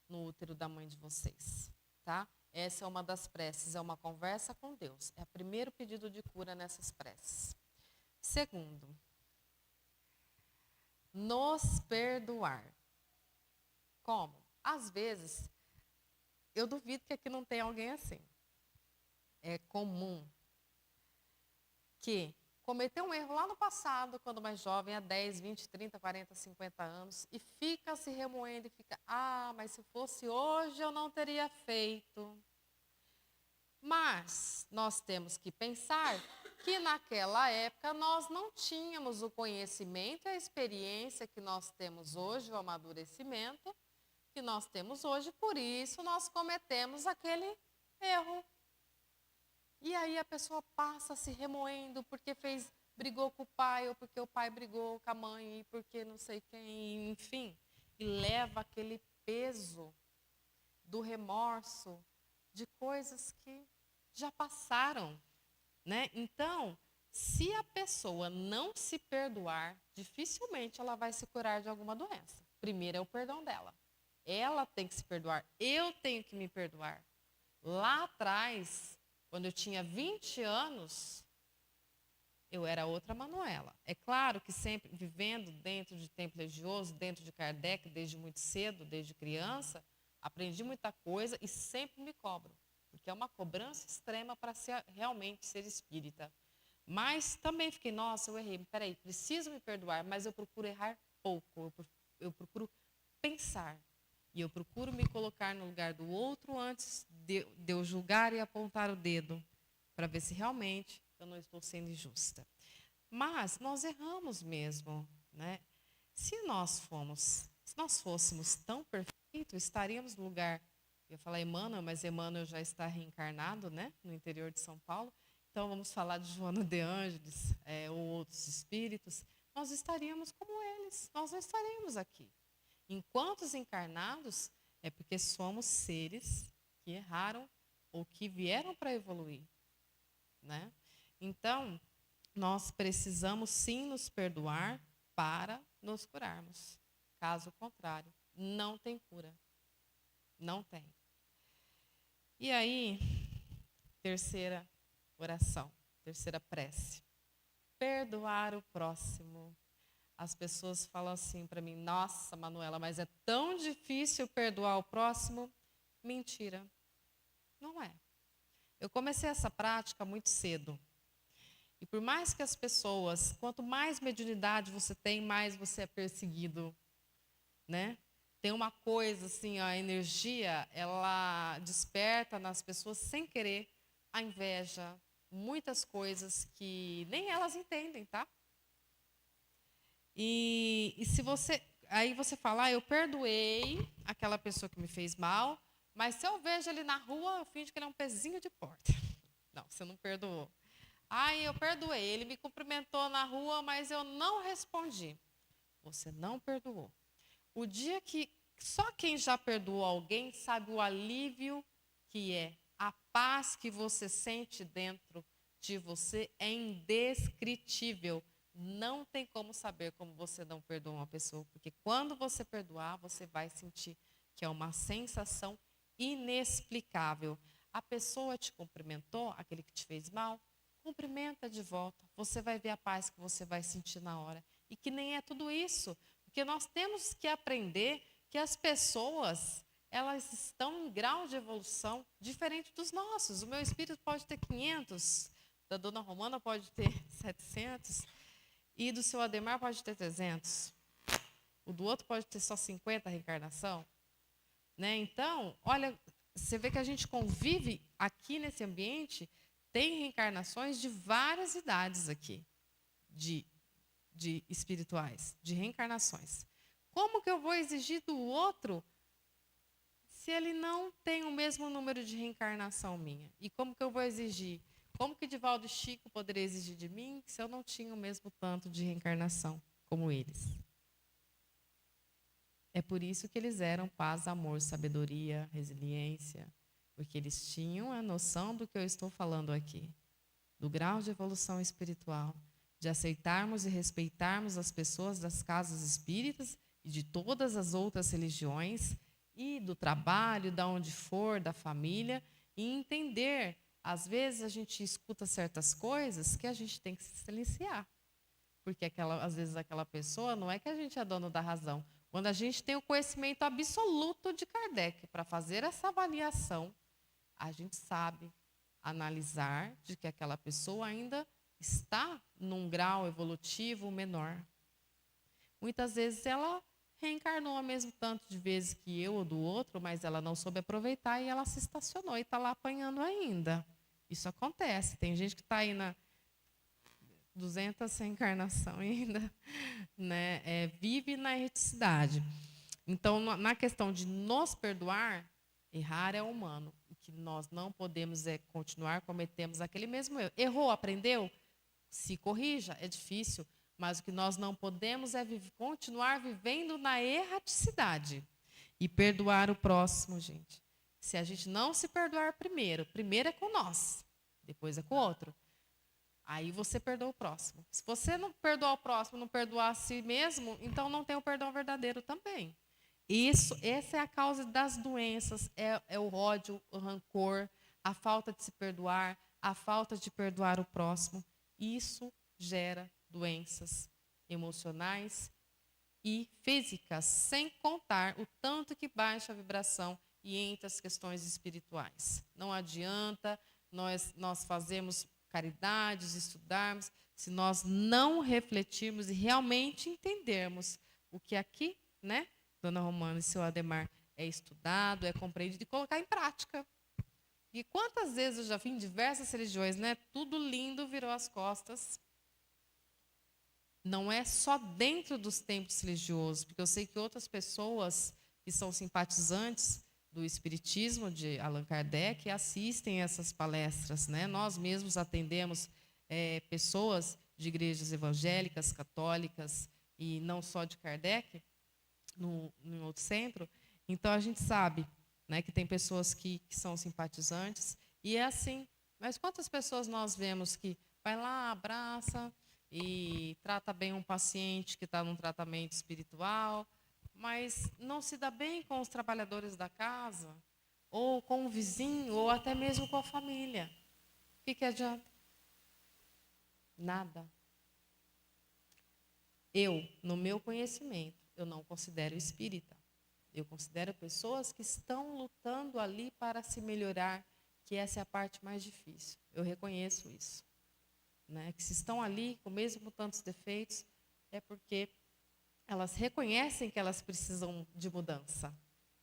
no útero da mãe de vocês, tá? Essa é uma das preces, é uma conversa com Deus. É o primeiro pedido de cura nessas preces. Segundo, nos perdoar. Como? Às vezes, eu duvido que aqui não tem alguém assim. É comum que cometeu um erro lá no passado, quando mais jovem, há 10, 20, 30, 40, 50 anos, e fica se remoendo e fica, mas se fosse hoje eu não teria feito. Mas nós temos que pensar que naquela época nós não tínhamos o conhecimento e a experiência que nós temos hoje, o amadurecimento que nós temos hoje, por isso nós cometemos aquele erro. E aí a pessoa passa se remoendo porque brigou com o pai, ou porque o pai brigou com a mãe, e porque não sei quem, enfim. E leva aquele peso do remorso, de coisas que já passaram, né? Então, se a pessoa não se perdoar, dificilmente ela vai se curar de alguma doença. Primeiro é o perdão dela. Ela tem que se perdoar, eu tenho que me perdoar. Lá atrás, quando eu tinha 20 anos, eu era outra Manuela. É claro que sempre vivendo dentro de tempo religioso, dentro de Kardec, desde muito cedo, desde criança, aprendi muita coisa e sempre me cobro, porque é uma cobrança extrema para realmente ser espírita. Mas também fiquei, nossa, eu errei, peraí, preciso me perdoar, mas eu procuro errar pouco, eu procuro pensar. E eu procuro me colocar no lugar do outro antes de eu julgar e apontar o dedo, para ver se realmente eu não estou sendo injusta. Mas nós erramos mesmo, né? Se nós fôssemos tão perfeitos, estaríamos no lugar, eu ia falar Emmanuel, mas Emmanuel já está reencarnado, né? No interior de São Paulo. Então vamos falar de Joana de Ângeles, ou outros espíritos. Nós estaríamos como eles, nós não estaríamos aqui. Enquanto encarnados, é porque somos seres que erraram ou que vieram para evoluir, né? Então, nós precisamos sim nos perdoar para nos curarmos. Caso contrário, não tem cura. Não tem. E aí, terceira oração, terceira prece. Perdoar o próximo. As pessoas falam assim para mim, nossa, Manuela, mas é tão difícil perdoar o próximo. Mentira. Não é. Eu comecei essa prática muito cedo. E por mais que as pessoas, quanto mais mediunidade você tem, mais você é perseguido, né? Tem uma coisa assim, a energia, ela desperta nas pessoas sem querer a inveja, muitas coisas que nem elas entendem, tá? E se você, aí você fala, eu perdoei aquela pessoa que me fez mal, mas se eu vejo ele na rua, eu finjo que ele é um pezinho de porta. Não, você não perdoou. Eu perdoei, ele me cumprimentou na rua, mas eu não respondi. Você não perdoou. O dia que só quem já perdoou alguém sabe o alívio que é. A paz que você sente dentro de você é indescritível. Não tem como saber como você não perdoa uma pessoa, porque quando você perdoar, você vai sentir que é uma sensação inexplicável. A pessoa te cumprimentou, aquele que te fez mal, cumprimenta de volta. Você vai ver a paz que você vai sentir na hora. E que nem é tudo isso, porque nós temos que aprender que as pessoas, elas estão em grau de evolução diferente dos nossos. O meu espírito pode ter 500, da dona Romana pode ter 700, e do seu Ademar pode ter 300. O do outro pode ter só 50 reencarnação. Né? Então, olha, você vê que a gente convive aqui nesse ambiente, tem reencarnações de várias idades aqui, de espirituais, de reencarnações. Como que eu vou exigir do outro se ele não tem o mesmo número de reencarnação minha? E como que eu vou exigir? Como que Divaldo e Chico poderia exigir de mim se eu não tinha o mesmo tanto de reencarnação como eles? É por isso que eles eram paz, amor, sabedoria, resiliência, porque eles tinham a noção do que eu estou falando aqui. do grau de evolução espiritual, de aceitarmos e respeitarmos as pessoas das casas espíritas e de todas as outras religiões, e do trabalho, da onde for, da família, e entender, às vezes a gente escuta certas coisas que a gente tem que se silenciar, porque às vezes aquela pessoa não é que a gente é dono da razão. Quando a gente tem o conhecimento absoluto de Kardec para fazer essa avaliação, a gente sabe analisar de que aquela pessoa ainda está num grau evolutivo menor. Muitas vezes ela reencarnou o mesmo tanto de vezes que eu ou do outro, mas ela não soube aproveitar e ela se estacionou e está lá apanhando ainda. Isso acontece. Tem gente que está aí na 200 reencarnação ainda, né, vive na erreticidade. Então, na questão de nos perdoar, errar é humano. O que nós não podemos é continuar cometemos aquele mesmo erro. Errou, aprendeu? Se corrija, é difícil. Mas o que nós não podemos é continuar vivendo na erraticidade. E perdoar o próximo, gente. Se a gente não se perdoar primeiro é com nós, depois é com o outro. Aí você perdoa o próximo. Se você não perdoar o próximo, não perdoar a si mesmo, então não tem o perdão verdadeiro também. Essa é a causa das doenças, é o ódio, o rancor, a falta de se perdoar, a falta de perdoar o próximo. Isso gera doenças emocionais e físicas, sem contar o tanto que baixa a vibração e entra as questões espirituais. Não adianta nós fazermos caridades, estudarmos, se nós não refletirmos e realmente entendermos o que aqui, né, Dona Romana e seu Ademar, é estudado, é compreendido e colocar em prática. E quantas vezes eu já vi em diversas religiões, né, tudo lindo virou as costas. Não é só dentro dos templos religiosos, porque eu sei que outras pessoas que são simpatizantes do Espiritismo de Allan Kardec assistem essas palestras, né? Nós mesmos atendemos pessoas de igrejas evangélicas, católicas e não só de Kardec, no outro centro. Então a gente sabe, né, que tem pessoas que são simpatizantes e é assim. Mas quantas pessoas nós vemos que vai lá, abraça e trata bem um paciente que está num tratamento espiritual, mas não se dá bem com os trabalhadores da casa, ou com o vizinho, ou até mesmo com a família. O que adianta? Nada. Eu, no meu conhecimento, eu não considero espírita. Eu considero pessoas que estão lutando ali para se melhorar, que essa é a parte mais difícil. Eu reconheço isso. Né, que se estão ali com mesmo tantos defeitos, é porque elas reconhecem que elas precisam de mudança.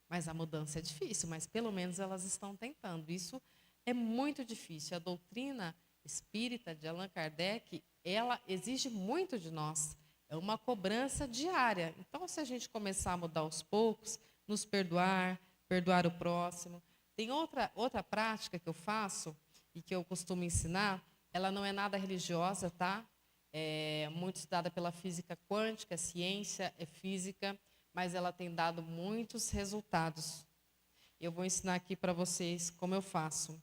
Mas a mudança é difícil, mas pelo menos elas estão tentando. Isso é muito difícil. A doutrina espírita de Allan Kardec, ela exige muito de nós. É uma cobrança diária. Então, se a gente começar a mudar aos poucos, nos perdoar, perdoar o próximo. Tem outra prática que eu faço e que eu costumo ensinar. Ela não é nada religiosa, tá? É muito estudada pela física quântica, é ciência, é física, mas ela tem dado muitos resultados. Eu vou ensinar aqui para vocês como eu faço.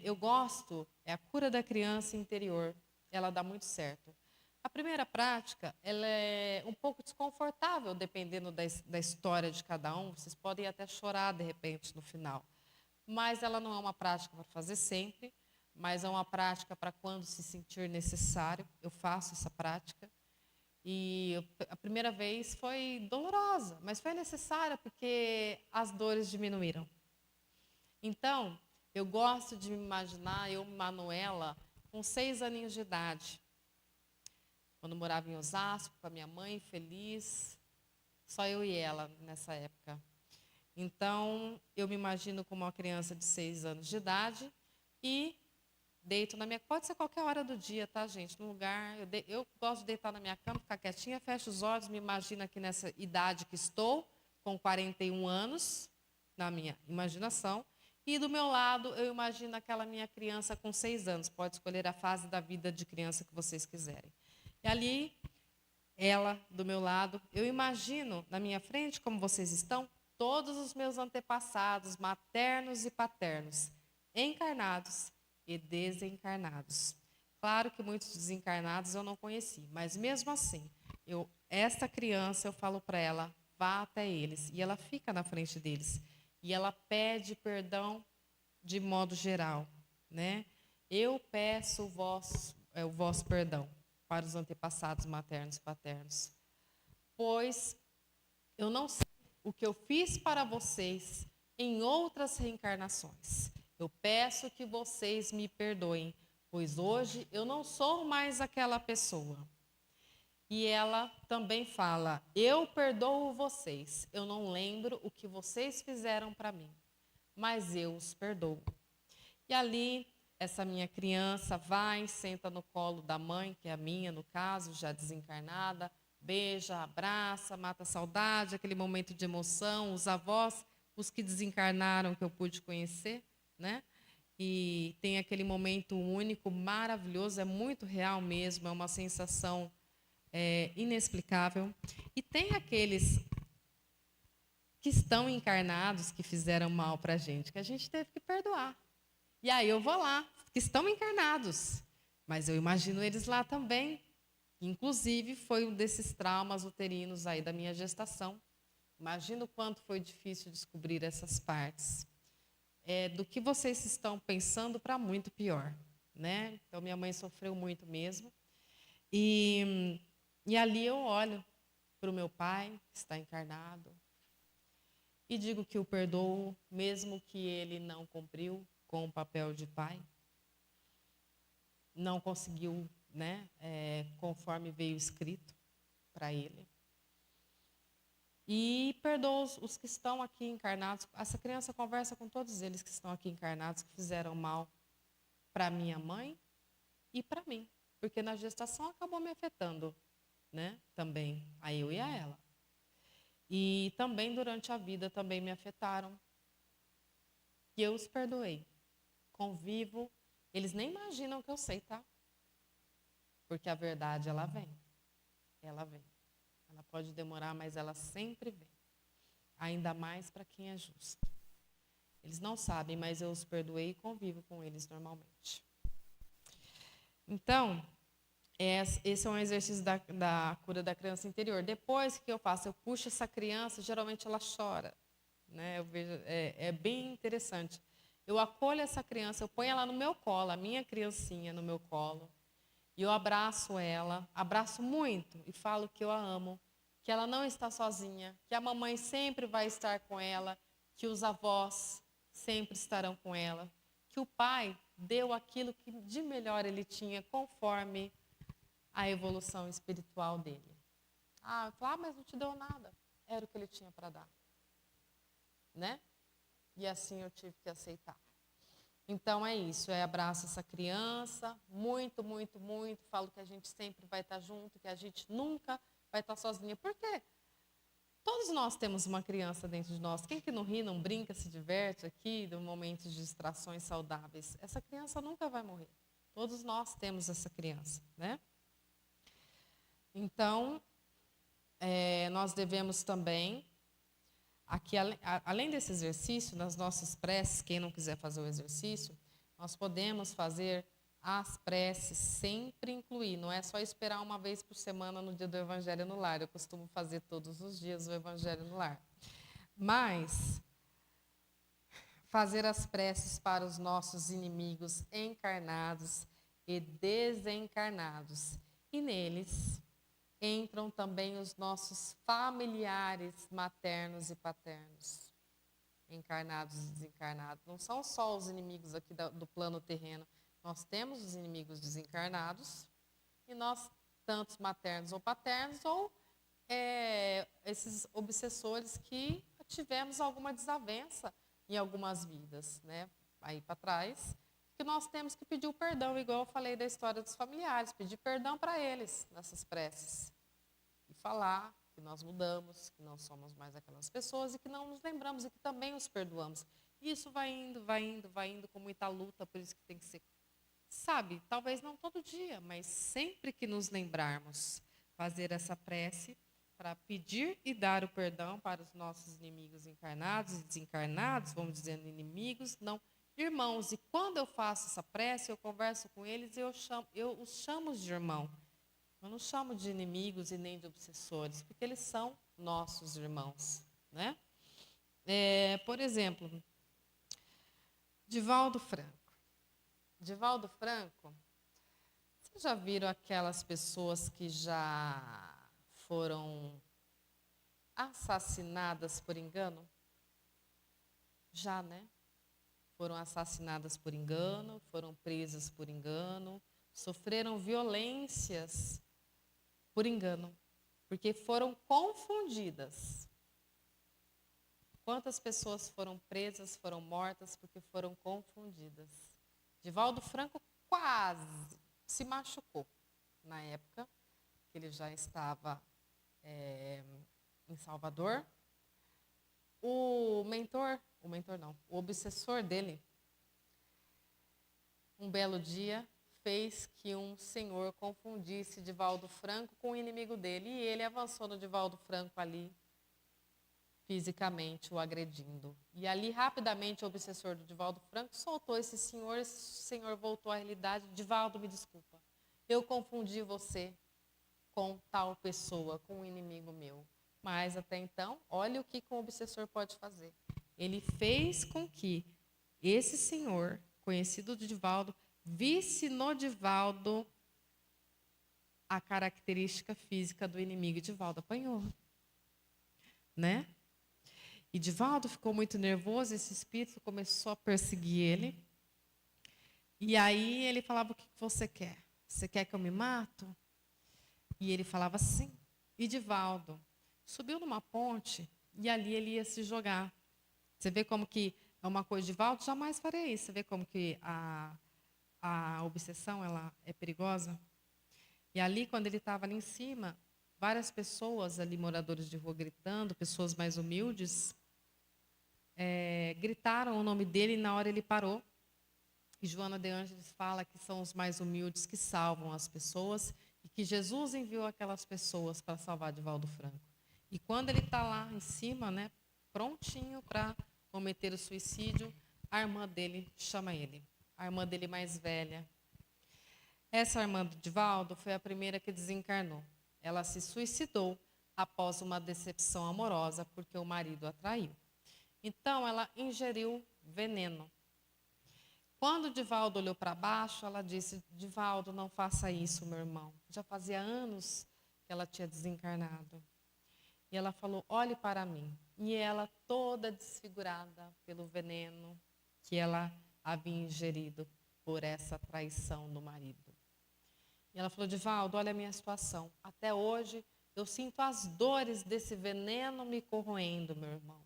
Eu gosto, é a cura da criança interior. Ela dá muito certo. A primeira prática, ela é um pouco desconfortável, dependendo da história de cada um. Vocês podem até chorar, de repente, no final. Mas ela não é uma prática para fazer sempre, mas é uma prática para quando se sentir necessário. Eu faço essa prática. E a primeira vez foi dolorosa, mas foi necessária porque as dores diminuíram. Então, eu gosto de me imaginar, eu, Manuela, com 6 aninhos de idade, quando morava em Osasco, com a minha mãe, feliz, só eu e ela nessa época. Então, eu me imagino como uma criança de 6 anos de idade e deito na minha cama, pode ser qualquer hora do dia, tá, gente? No lugar, eu gosto de deitar na minha cama, ficar quietinha, fecho os olhos, me imagino aqui nessa idade que estou, com 41 anos, na minha imaginação, e do meu lado eu imagino aquela minha criança com 6 anos, pode escolher a fase da vida de criança que vocês quiserem. E ali, ela do meu lado, eu imagino na minha frente, como vocês estão, todos os meus antepassados, maternos e paternos, encarnados, e desencarnados. Claro que muitos desencarnados eu não conheci, mas mesmo assim, esta criança, eu falo para ela, vá até eles. E ela fica na frente deles. E ela pede perdão de modo geral, né? Eu peço o vosso perdão para os antepassados maternos e paternos, pois eu não sei o que eu fiz para vocês em outras reencarnações. Eu peço que vocês me perdoem, pois hoje eu não sou mais aquela pessoa. E ela também fala, eu perdoo vocês, eu não lembro o que vocês fizeram para mim, mas eu os perdoo. E ali, essa minha criança vai, senta no colo da mãe, que é a minha, no caso, já desencarnada, beija, abraça, mata a saudade, aquele momento de emoção, os avós, os que desencarnaram, que eu pude conhecer, né? E tem aquele momento único, maravilhoso, é muito real mesmo, é uma sensação inexplicável. E tem aqueles que estão encarnados, que fizeram mal para a gente teve que perdoar. E aí eu vou lá, que estão encarnados, mas eu imagino eles lá também. Inclusive, foi um desses traumas uterinos aí da minha gestação. Imagino o quanto foi difícil descobrir essas partes. Do que vocês estão pensando para muito pior, né? Então, minha mãe sofreu muito mesmo. E ali eu olho para o meu pai, que está encarnado, e digo que o perdoo, mesmo que ele não cumpriu com o papel de pai, não conseguiu, né, conforme veio escrito para ele. E perdoo os que estão aqui encarnados. Essa criança conversa com todos eles que estão aqui encarnados, que fizeram mal para minha mãe e para mim, porque na gestação acabou me afetando, né, também, a eu e a ela. E também durante a vida também me afetaram. E eu os perdoei. Convivo, eles nem imaginam que eu sei, tá? Porque a verdade, ela vem. Ela vem. Ela pode demorar, mas ela sempre vem. Ainda mais para quem é justo. Eles não sabem, mas eu os perdoei e convivo com eles normalmente. Então, esse é um exercício da cura da criança interior. Depois, o que eu faço? Eu puxo essa criança, geralmente ela chora, né? Eu vejo, é bem interessante. Eu acolho essa criança, eu ponho ela no meu colo, a minha criancinha no meu colo, e eu abraço ela, abraço muito e falo que eu a amo, que ela não está sozinha, que a mamãe sempre vai estar com ela, que os avós sempre estarão com ela, que o pai deu aquilo que de melhor ele tinha conforme a evolução espiritual dele. Eu falo, mas não te deu nada. Era o que ele tinha para dar. Né? E assim eu tive que aceitar. Então é isso, abraço essa criança, muito, muito, muito. Falo que a gente sempre vai estar junto, que a gente nunca vai estar sozinha. Por quê? Todos nós temos uma criança dentro de nós. Quem que não ri, não brinca, se diverte aqui, de momentos de distrações saudáveis? Essa criança nunca vai morrer. Todos nós temos essa criança, né? Então, nós devemos também, aqui, além desse exercício, nas nossas preces, quem não quiser fazer o exercício, nós podemos fazer as preces, sempre incluir, não é só esperar uma vez por semana no dia do Evangelho no Lar, eu costumo fazer todos os dias o Evangelho no Lar. Mas, fazer as preces para os nossos inimigos encarnados e desencarnados, e neles entram também os nossos familiares maternos e paternos, encarnados e desencarnados. Não são só os inimigos aqui do plano terreno. Nós temos os inimigos desencarnados e nós, tantos maternos ou paternos, ou esses obsessores que tivemos alguma desavença em algumas vidas, né? Aí para trás, que nós temos que pedir o perdão, igual eu falei da história dos familiares, pedir perdão para eles nessas preces. E falar que nós mudamos, que não somos mais aquelas pessoas e que não nos lembramos e que também os perdoamos. E isso vai indo, vai indo, vai indo com muita luta, por isso que tem que ser, sabe, talvez não todo dia, mas sempre que nos lembrarmos, fazer essa prece para pedir e dar o perdão para os nossos inimigos encarnados e desencarnados, vamos dizendo inimigos, não irmãos. E quando eu faço essa prece, eu converso com eles, eu os chamo de irmão. Eu não chamo de inimigos e nem de obsessores, porque eles são nossos irmãos, né? Por exemplo, Divaldo Franco. Divaldo Franco, vocês já viram aquelas pessoas que já foram assassinadas por engano? Já, né? Foram assassinadas por engano, foram presas por engano, sofreram violências por engano, porque foram confundidas. Quantas pessoas foram presas, foram mortas porque foram confundidas? Divaldo Franco quase se machucou na época, que ele já estava em Salvador. O obsessor dele, um belo dia, fez que um senhor confundisse Divaldo Franco com o inimigo dele, e ele avançou no Divaldo Franco ali, fisicamente o agredindo. E ali, rapidamente, o obsessor do Divaldo Franco soltou esse senhor voltou à realidade. Divaldo, me desculpa, eu confundi você com tal pessoa, com um inimigo meu. Mas, até então, olha o que um obsessor pode fazer. Ele fez com que esse senhor, conhecido de Divaldo, visse no Divaldo a característica física do inimigo. E Divaldo apanhou, né? E Divaldo ficou muito nervoso, esse espírito começou a perseguir ele. E aí ele falava: o que você quer? Você quer que eu me mato? E ele falava sim. E Divaldo subiu numa ponte e ali ele ia se jogar. Você vê como que é uma coisa. Divaldo jamais faria isso. Você vê como que a obsessão ela é perigosa? E ali, quando ele estava ali em cima, várias pessoas ali, moradores de rua, gritando, pessoas mais humildes, gritaram o nome dele e na hora ele parou. E Joana de Ângeles fala que são os mais humildes que salvam as pessoas e que Jesus enviou aquelas pessoas para salvar Divaldo Franco. E quando ele está lá em cima, né, prontinho para cometer o suicídio, a irmã dele chama ele, a irmã dele mais velha. Essa irmã do Divaldo foi a primeira que desencarnou. Ela se suicidou após uma decepção amorosa porque o marido a traiu. Então, ela ingeriu veneno. Quando Divaldo olhou para baixo, ela disse: Divaldo, não faça isso, meu irmão. Já fazia anos que ela tinha desencarnado. E ela falou: olhe para mim. E ela, toda desfigurada pelo veneno que ela havia ingerido por essa traição do marido. E ela falou: Divaldo, olha a minha situação. Até hoje eu sinto as dores desse veneno me corroendo, meu irmão.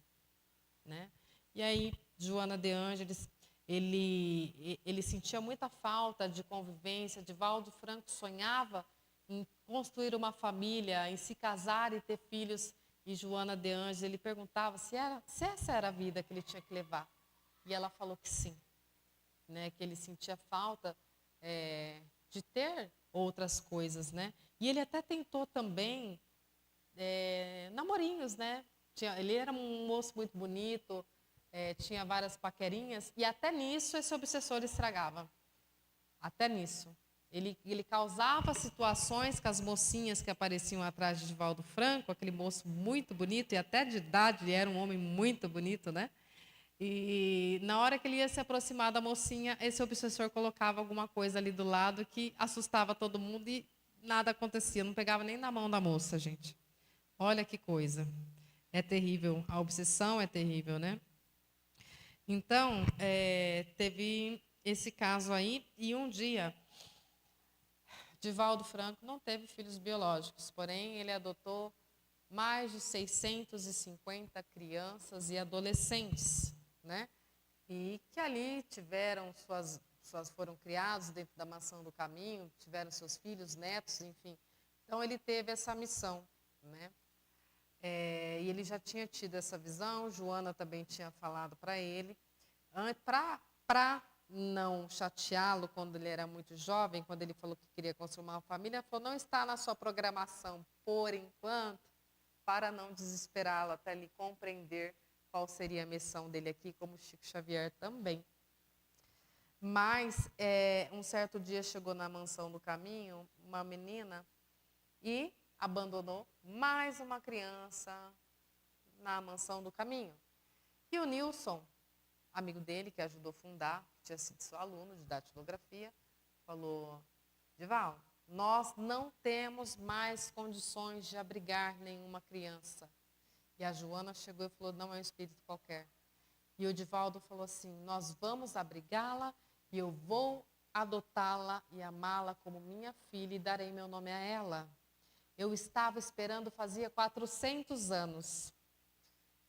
Né? E aí, Joana de Ângeles, ele sentia muita falta de convivência. Divaldo Franco sonhava em construir uma família, em se casar e ter filhos. E Joana de Ângeles, ele perguntava se essa era a vida que ele tinha que levar. E ela falou que sim, né? Que ele sentia falta de ter outras coisas, né? E ele até tentou também namorinhos, né? Ele era um moço muito bonito, tinha várias paquerinhas, e até nisso esse obsessor estragava. Até nisso. Ele causava situações com as mocinhas que apareciam atrás de Divaldo Franco, aquele moço muito bonito, e até de idade, ele era um homem muito bonito, né? E na hora que ele ia se aproximar da mocinha, esse obsessor colocava alguma coisa ali do lado que assustava todo mundo e nada acontecia, não pegava nem na mão da moça, gente. Olha que coisa. É terrível, a obsessão é terrível, né? Então, teve esse caso aí, e um dia, Divaldo Franco não teve filhos biológicos, porém ele adotou mais de 650 crianças e adolescentes, né? E que ali foram criados dentro da mansão do caminho, tiveram seus filhos, netos, enfim. Então ele teve essa missão, né? E ele já tinha tido essa visão, Joana também tinha falado para ele, para não chateá-lo quando ele era muito jovem, quando ele falou que queria construir uma família, falou: não está na sua programação por enquanto, para não desesperá-lo, até ele compreender qual seria a missão dele aqui, como Chico Xavier também. Mas um certo dia chegou na mansão do caminho uma menina e abandonou mais uma criança na mansão do caminho. E o Nilson, amigo dele, que ajudou a fundar, que tinha sido seu aluno de datilografia, falou: Divaldo, nós não temos mais condições de abrigar nenhuma criança. E a Joana chegou e falou: não é um espírito qualquer. E o Divaldo falou assim: nós vamos abrigá-la e eu vou adotá-la e amá-la como minha filha e darei meu nome a ela. Eu estava esperando, fazia 400 anos.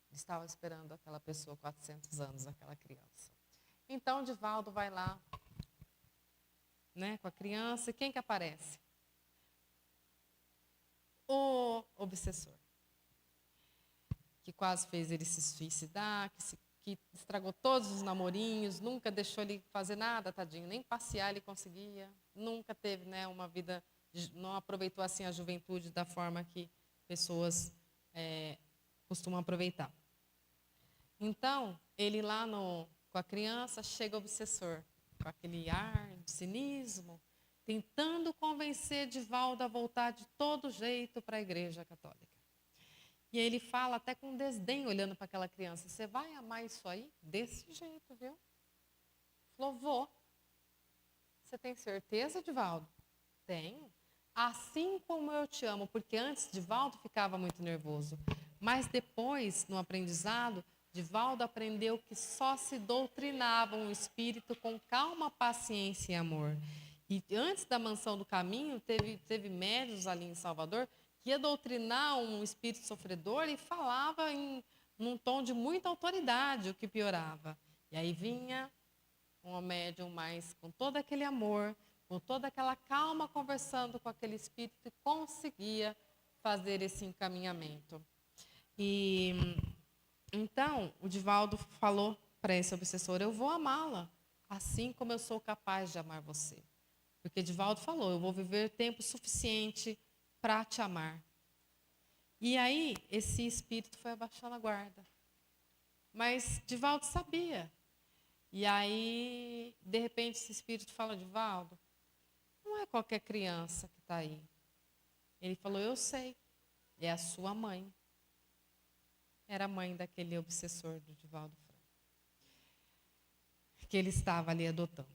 Estava esperando aquela pessoa 400 anos, aquela criança. Então, Divaldo vai lá, né, com a criança, e quem que aparece? O obsessor, que quase fez ele se suicidar, que estragou todos os namorinhos, nunca deixou ele fazer nada, tadinho, nem passear ele conseguia, nunca teve, né, uma vida, não aproveitou assim a juventude da forma que pessoas costumam aproveitar. Então, ele lá com a criança, chega o obsessor, com aquele ar de cinismo, tentando convencer Divaldo a voltar de todo jeito para a Igreja Católica. E ele fala até com desdém, olhando para aquela criança: você vai amar isso aí? Desse jeito, viu? Falou: vou. Você tem certeza, Divaldo? Tenho. Assim como eu te amo, porque antes Divaldo ficava muito nervoso. Mas depois, no aprendizado, Divaldo aprendeu que só se doutrinava um espírito com calma, paciência e amor. E antes da mansão do caminho, teve médiuns ali em Salvador que ia doutrinar um espírito sofredor e falava num tom de muita autoridade, o que piorava. E aí vinha um médium mais com todo aquele amor, com toda aquela calma, conversando com aquele espírito e conseguia fazer esse encaminhamento. E então, o Divaldo falou para esse obsessor: eu vou amá-la, assim como eu sou capaz de amar você. Porque Divaldo falou: eu vou viver tempo suficiente para te amar. E aí, esse espírito foi abaixando a guarda. Mas Divaldo sabia. E aí, de repente, esse espírito fala: Divaldo, não é qualquer criança que está aí. Ele falou: eu sei, é a sua mãe. Era a mãe daquele obsessor do Divaldo Franco, que ele estava ali adotando.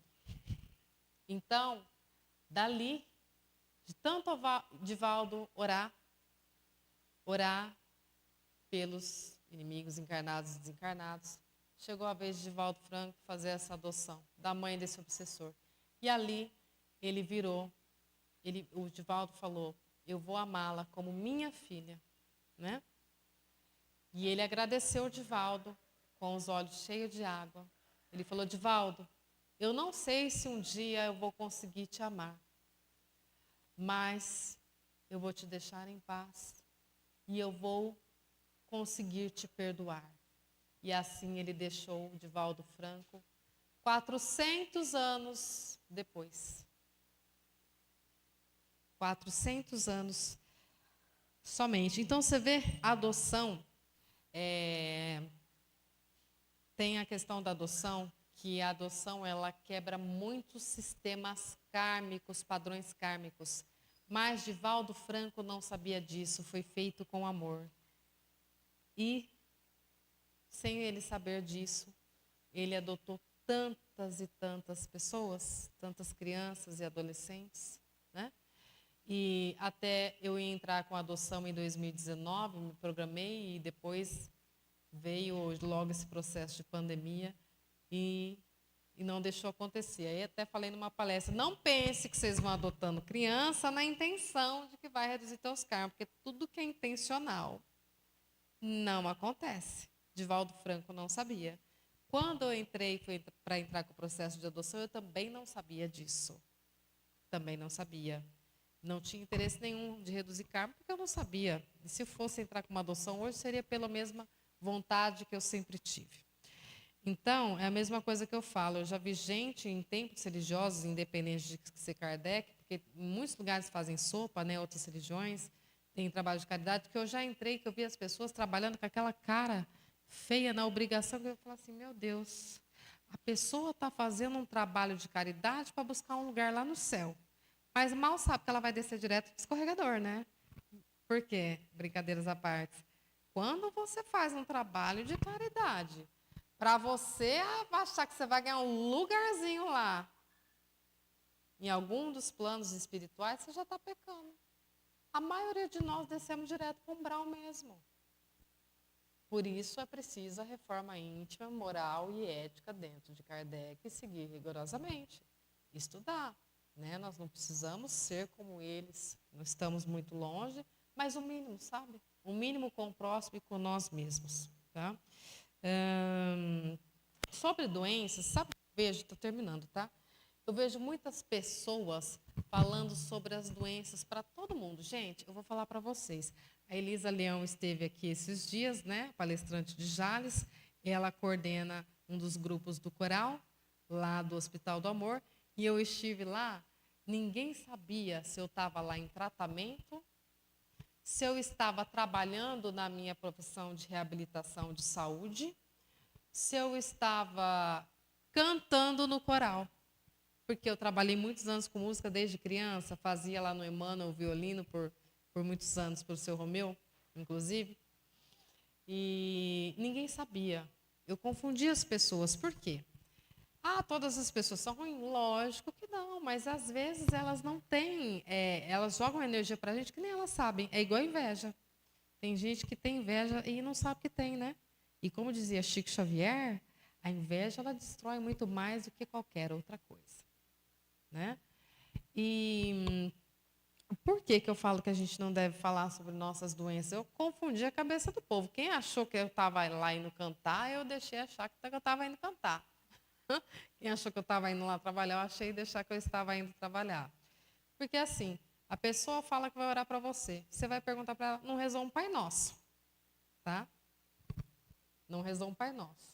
Então, dali, de tanto Divaldo orar pelos inimigos encarnados e desencarnados, chegou a vez de Divaldo Franco fazer essa adoção da mãe desse obsessor. E ali ele virou, o Divaldo falou: eu vou amá-la como minha filha, né? E ele agradeceu o Divaldo com os olhos cheios de água. Ele falou: Divaldo, eu não sei se um dia eu vou conseguir te amar, mas eu vou te deixar em paz e eu vou conseguir te perdoar. E assim ele deixou o Divaldo Franco 400 anos depois. 400 anos somente. Então você vê, a adoção, tem a questão da adoção, que a adoção ela quebra muitos sistemas kármicos, padrões kármicos. Mas Divaldo Franco não sabia disso, foi feito com amor. E, sem ele saber disso, ele adotou tantas e tantas pessoas, tantas crianças e adolescentes, né? E até eu ia entrar com a adoção em 2019, me programei, e depois veio logo esse processo de pandemia e não deixou acontecer. Aí até falei numa palestra: não pense que vocês vão adotando criança na intenção de que vai reduzir seus karmas, porque tudo que é intencional não acontece. Divaldo Franco não sabia. Quando eu entrei, foi para entrar com o processo de adoção, eu também não sabia disso. Também não sabia. Não tinha interesse nenhum de reduzir karma, porque eu não sabia. E se eu fosse entrar com uma adoção hoje, seria pela mesma vontade que eu sempre tive. Então, é a mesma coisa que eu falo. Eu já vi gente em templos religiosos, independente de ser Kardec, porque em muitos lugares fazem sopa, né, outras religiões, tem trabalho de caridade, que eu já entrei, que eu vi as pessoas trabalhando com aquela cara feia na obrigação, que eu falo assim: meu Deus, A pessoa está fazendo um trabalho de caridade para buscar um lugar lá no céu. Mas mal sabe que ela vai descer direto no escorregador, né? Por quê? Brincadeiras à parte. Quando você faz um trabalho de caridade, para você achar que você vai ganhar um lugarzinho lá, em algum dos planos espirituais, você já está pecando. A maioria de nós descemos direto para o umbral mesmo. Por isso é preciso a reforma íntima, moral e ética dentro de Kardec e seguir rigorosamente. Estudar. Né? Nós não precisamos ser como eles, não estamos muito longe, mas o mínimo, sabe? O mínimo com o próximo e com nós mesmos. Tá? Sobre doenças, sabe o que eu vejo? Estou terminando, tá? Eu vejo muitas pessoas falando sobre as doenças para todo mundo. Gente, eu vou falar para vocês. A Elisa Leão esteve aqui esses dias, né? Palestrante de Jales. Ela coordena um dos grupos do coral, lá do Hospital do Amor. E eu estive lá, ninguém sabia se eu estava lá em tratamento, se eu estava trabalhando na minha profissão de reabilitação de saúde, se eu estava cantando no coral. Porque eu trabalhei muitos anos com música desde criança, fazia lá no Emmanuel o violino por muitos anos, para o seu Romeu, inclusive. E ninguém sabia. Eu confundia as pessoas. Por quê? Todas as pessoas são ruins? Lógico que não, mas às vezes elas não têm, elas jogam energia para a gente que nem elas sabem. É igual a inveja. Tem gente que tem inveja e não sabe que tem, né? E como dizia Chico Xavier, a inveja ela destrói muito mais do que qualquer outra coisa. Né? E por que eu falo que a gente não deve falar sobre nossas doenças? Eu confundi a cabeça do povo. Quem achou que eu estava lá indo cantar, eu deixei achar que eu estava indo cantar. Quem achou que eu estava indo lá trabalhar, eu achei deixar que eu estava indo trabalhar. Porque assim, a pessoa fala que vai orar para você. Você vai perguntar para ela, não rezou um Pai Nosso. Tá? Não rezou um Pai Nosso.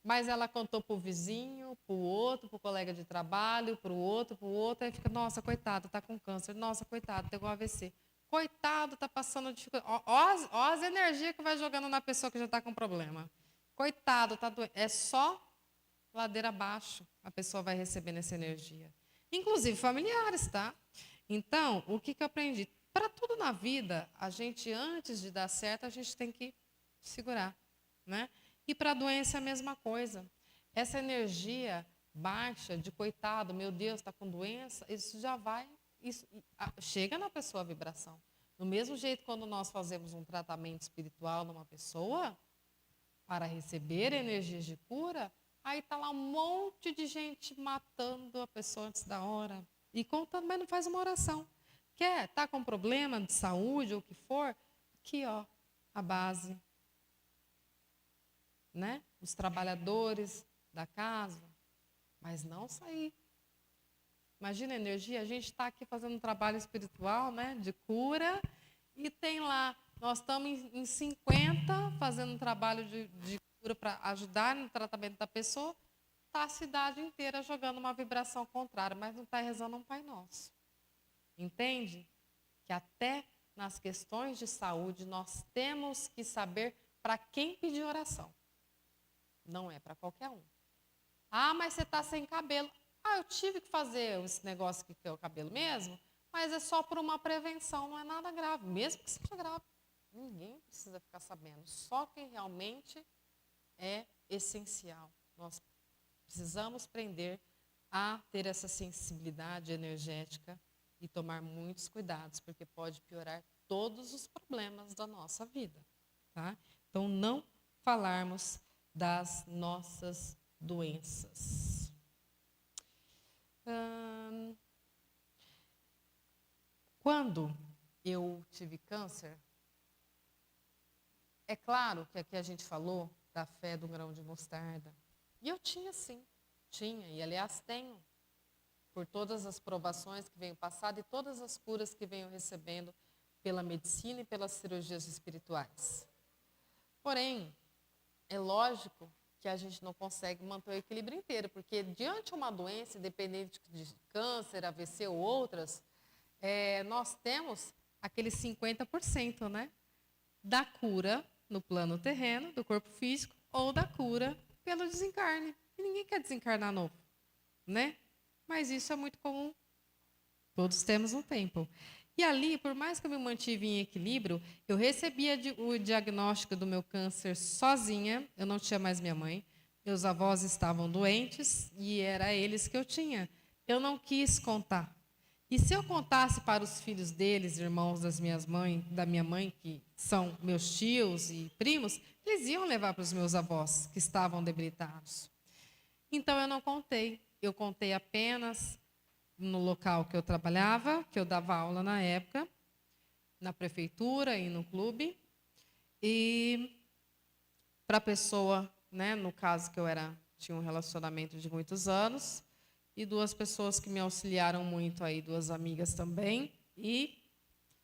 Mas ela contou para o vizinho, para o outro, para o colega de trabalho, para o outro, aí fica, nossa, coitado, está com câncer, nossa, coitado, tem um AVC. Coitado, está passando dificuldade. Ó as energias que vai jogando na pessoa que já está com problema. Coitado, está doente. É só ladeira abaixo a pessoa vai recebendo essa energia. Inclusive familiares, tá? Então, o que eu aprendi? Para tudo na vida, a gente, antes de dar certo, a gente tem que segurar, né? E para a doença é a mesma coisa. Essa energia baixa de coitado, meu Deus, está com doença, isso já vai, chega na pessoa a vibração. Do mesmo jeito, quando nós fazemos um tratamento espiritual numa pessoa, para receber energias de cura, aí está lá um monte de gente matando a pessoa antes da hora. E contando, mas não faz uma oração. Quer? Está com problema de saúde ou o que for? Aqui, ó, a base. Né? Os trabalhadores da casa, mas não sair. Imagina a energia, a gente está aqui fazendo um trabalho espiritual, né, de cura, e tem lá, nós estamos em 50 fazendo um trabalho de cura para ajudar no tratamento da pessoa, está a cidade inteira jogando uma vibração contrária, mas não está rezando um Pai Nosso. Entende? Que até nas questões de saúde nós temos que saber para quem pedir oração. Não é para qualquer um. Mas você está sem cabelo. Eu tive que fazer esse negócio aqui que é o cabelo mesmo, mas é só por uma prevenção, não é nada grave. Mesmo que seja grave, ninguém precisa ficar sabendo. Só quem realmente é essencial. Nós precisamos aprender a ter essa sensibilidade energética e tomar muitos cuidados, porque pode piorar todos os problemas da nossa vida. Tá? Então, não falarmos das nossas doenças. Quando eu tive câncer, é claro que aqui a gente falou da fé do grão de mostarda. E eu tinha sim, e aliás tenho, por todas as provações que venho passando e todas as curas que venho recebendo pela medicina e pelas cirurgias espirituais. Porém, é lógico que a gente não consegue manter o equilíbrio inteiro, porque diante de uma doença, independente de câncer, AVC ou outras, nós temos aqueles 50%, né, da cura no plano terreno, do corpo físico, ou da cura pelo desencarne. E ninguém quer desencarnar novo, né? Mas isso é muito comum. Todos temos um tempo. E ali, por mais que eu me mantive em equilíbrio, eu recebia o diagnóstico do meu câncer sozinha, eu não tinha mais minha mãe, meus avós estavam doentes e era eles que eu tinha. Eu não quis contar. E se eu contasse para os filhos deles, irmãos da minha mãe, que são meus tios e primos, eles iam levar para os meus avós, que estavam debilitados. Então eu não contei. Eu contei apenas no local que eu trabalhava, que eu dava aula na época, na prefeitura e no clube. E para a pessoa, né, no caso que tinha um relacionamento de muitos anos, e 2 pessoas que me auxiliaram muito aí, 2 amigas também. E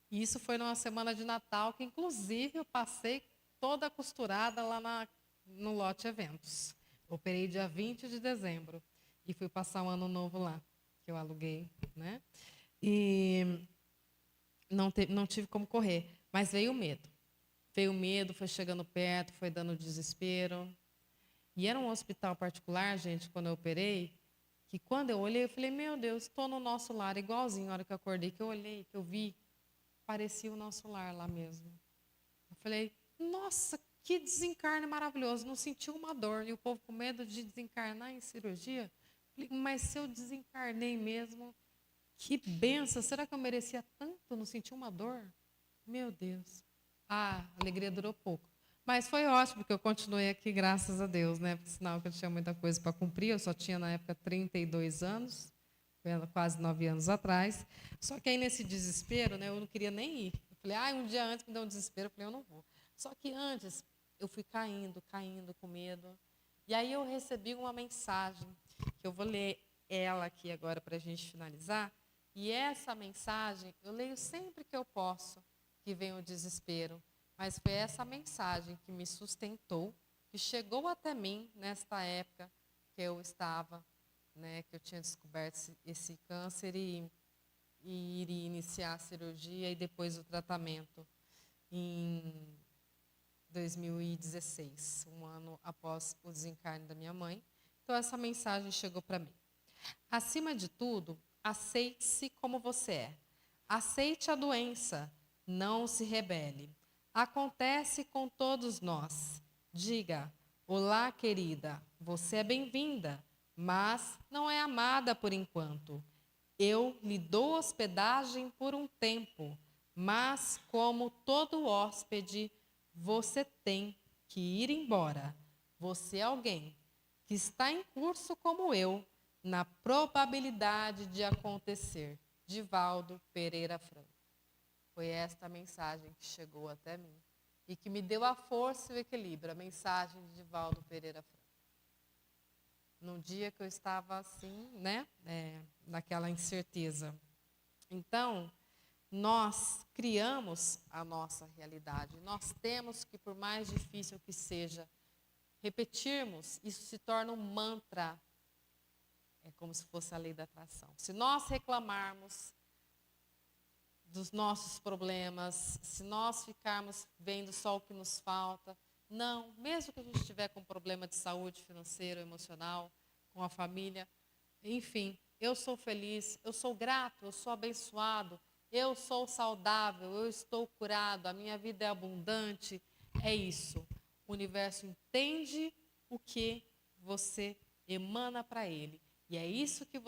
isso foi numa semana de Natal, que inclusive eu passei toda costurada lá no Lote Eventos. Operei dia 20 de dezembro e fui passar um ano novo lá, que eu aluguei, né? E não tive como correr, mas veio o medo. Veio o medo, foi chegando perto, foi dando desespero. E era um hospital particular, gente, quando eu operei, que quando eu olhei, eu falei, meu Deus, estou no nosso lar, igualzinho, a hora que eu acordei, que eu olhei, que eu vi, parecia o nosso lar lá mesmo. Eu falei, nossa, que desencarne maravilhoso, não senti uma dor. E o povo com medo de desencarnar em cirurgia. Eu falei, mas se eu desencarnei mesmo, que benção, será que eu merecia tanto, não senti uma dor? Meu Deus. A alegria durou pouco. Mas foi ótimo, porque eu continuei aqui, graças a Deus, né? Porque sinal que eu tinha muita coisa para cumprir, eu só tinha na época 32 anos, quase 9 anos atrás. Só que aí nesse desespero, né, eu não queria nem ir. Eu falei, um dia antes me deu um desespero, eu falei, eu não vou. Só que antes eu fui caindo com medo. E aí eu recebi uma mensagem, que eu vou ler ela aqui agora para a gente finalizar. E essa mensagem eu leio sempre que eu posso, que vem o desespero. Mas foi essa mensagem que me sustentou, que chegou até mim nesta época que eu estava, né, que eu tinha descoberto esse câncer e iria iniciar a cirurgia e depois o tratamento em 2016, um ano após o desencarne da minha mãe. Então essa mensagem chegou para mim. Acima de tudo, aceite-se como você é. Aceite a doença, não se rebele. Acontece com todos nós. Diga, olá, querida, você é bem-vinda, mas não é amada por enquanto. Eu lhe dou hospedagem por um tempo, mas como todo hóspede, você tem que ir embora. Você é alguém que está em curso como eu, na probabilidade de acontecer. Divaldo Pereira Franco. Foi esta mensagem que chegou até mim e que me deu a força e o equilíbrio, a mensagem de Divaldo Pereira Franco. Num dia que eu estava assim, né, naquela incerteza. Então, nós criamos a nossa realidade. Nós temos que, por mais difícil que seja, repetirmos, isso se torna um mantra. É como se fosse a lei da atração. Se nós reclamarmos dos nossos problemas, se nós ficarmos vendo só o que nos falta, não, mesmo que a gente estiver com problema de saúde financeiro, emocional, com a família, enfim, eu sou feliz, eu sou grato, eu sou abençoado, eu sou saudável, eu estou curado, a minha vida é abundante, é isso. O universo entende o que você emana para ele. E é isso que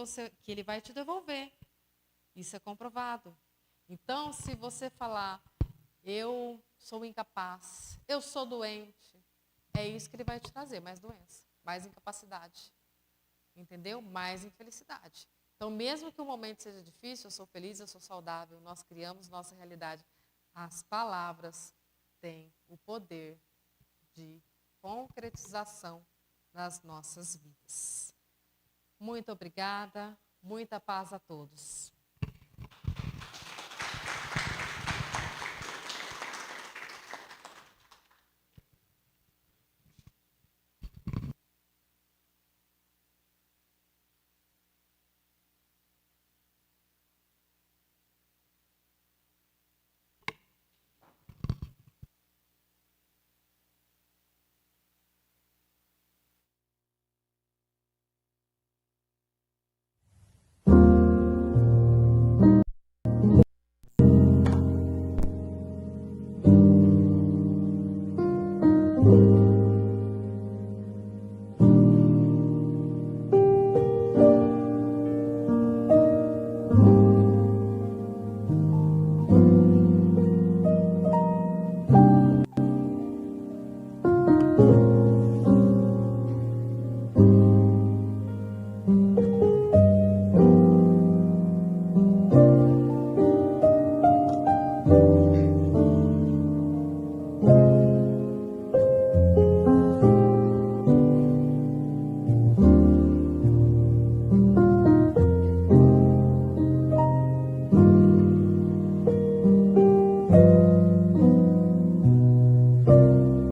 ele vai te devolver. Isso é comprovado. Então, se você falar, eu sou incapaz, eu sou doente, é isso que ele vai te trazer, mais doença, mais incapacidade. Entendeu? Mais infelicidade. Então, mesmo que o momento seja difícil, eu sou feliz, eu sou saudável, nós criamos nossa realidade. As palavras têm o poder de concretização nas nossas vidas. Muito obrigada, muita paz a todos.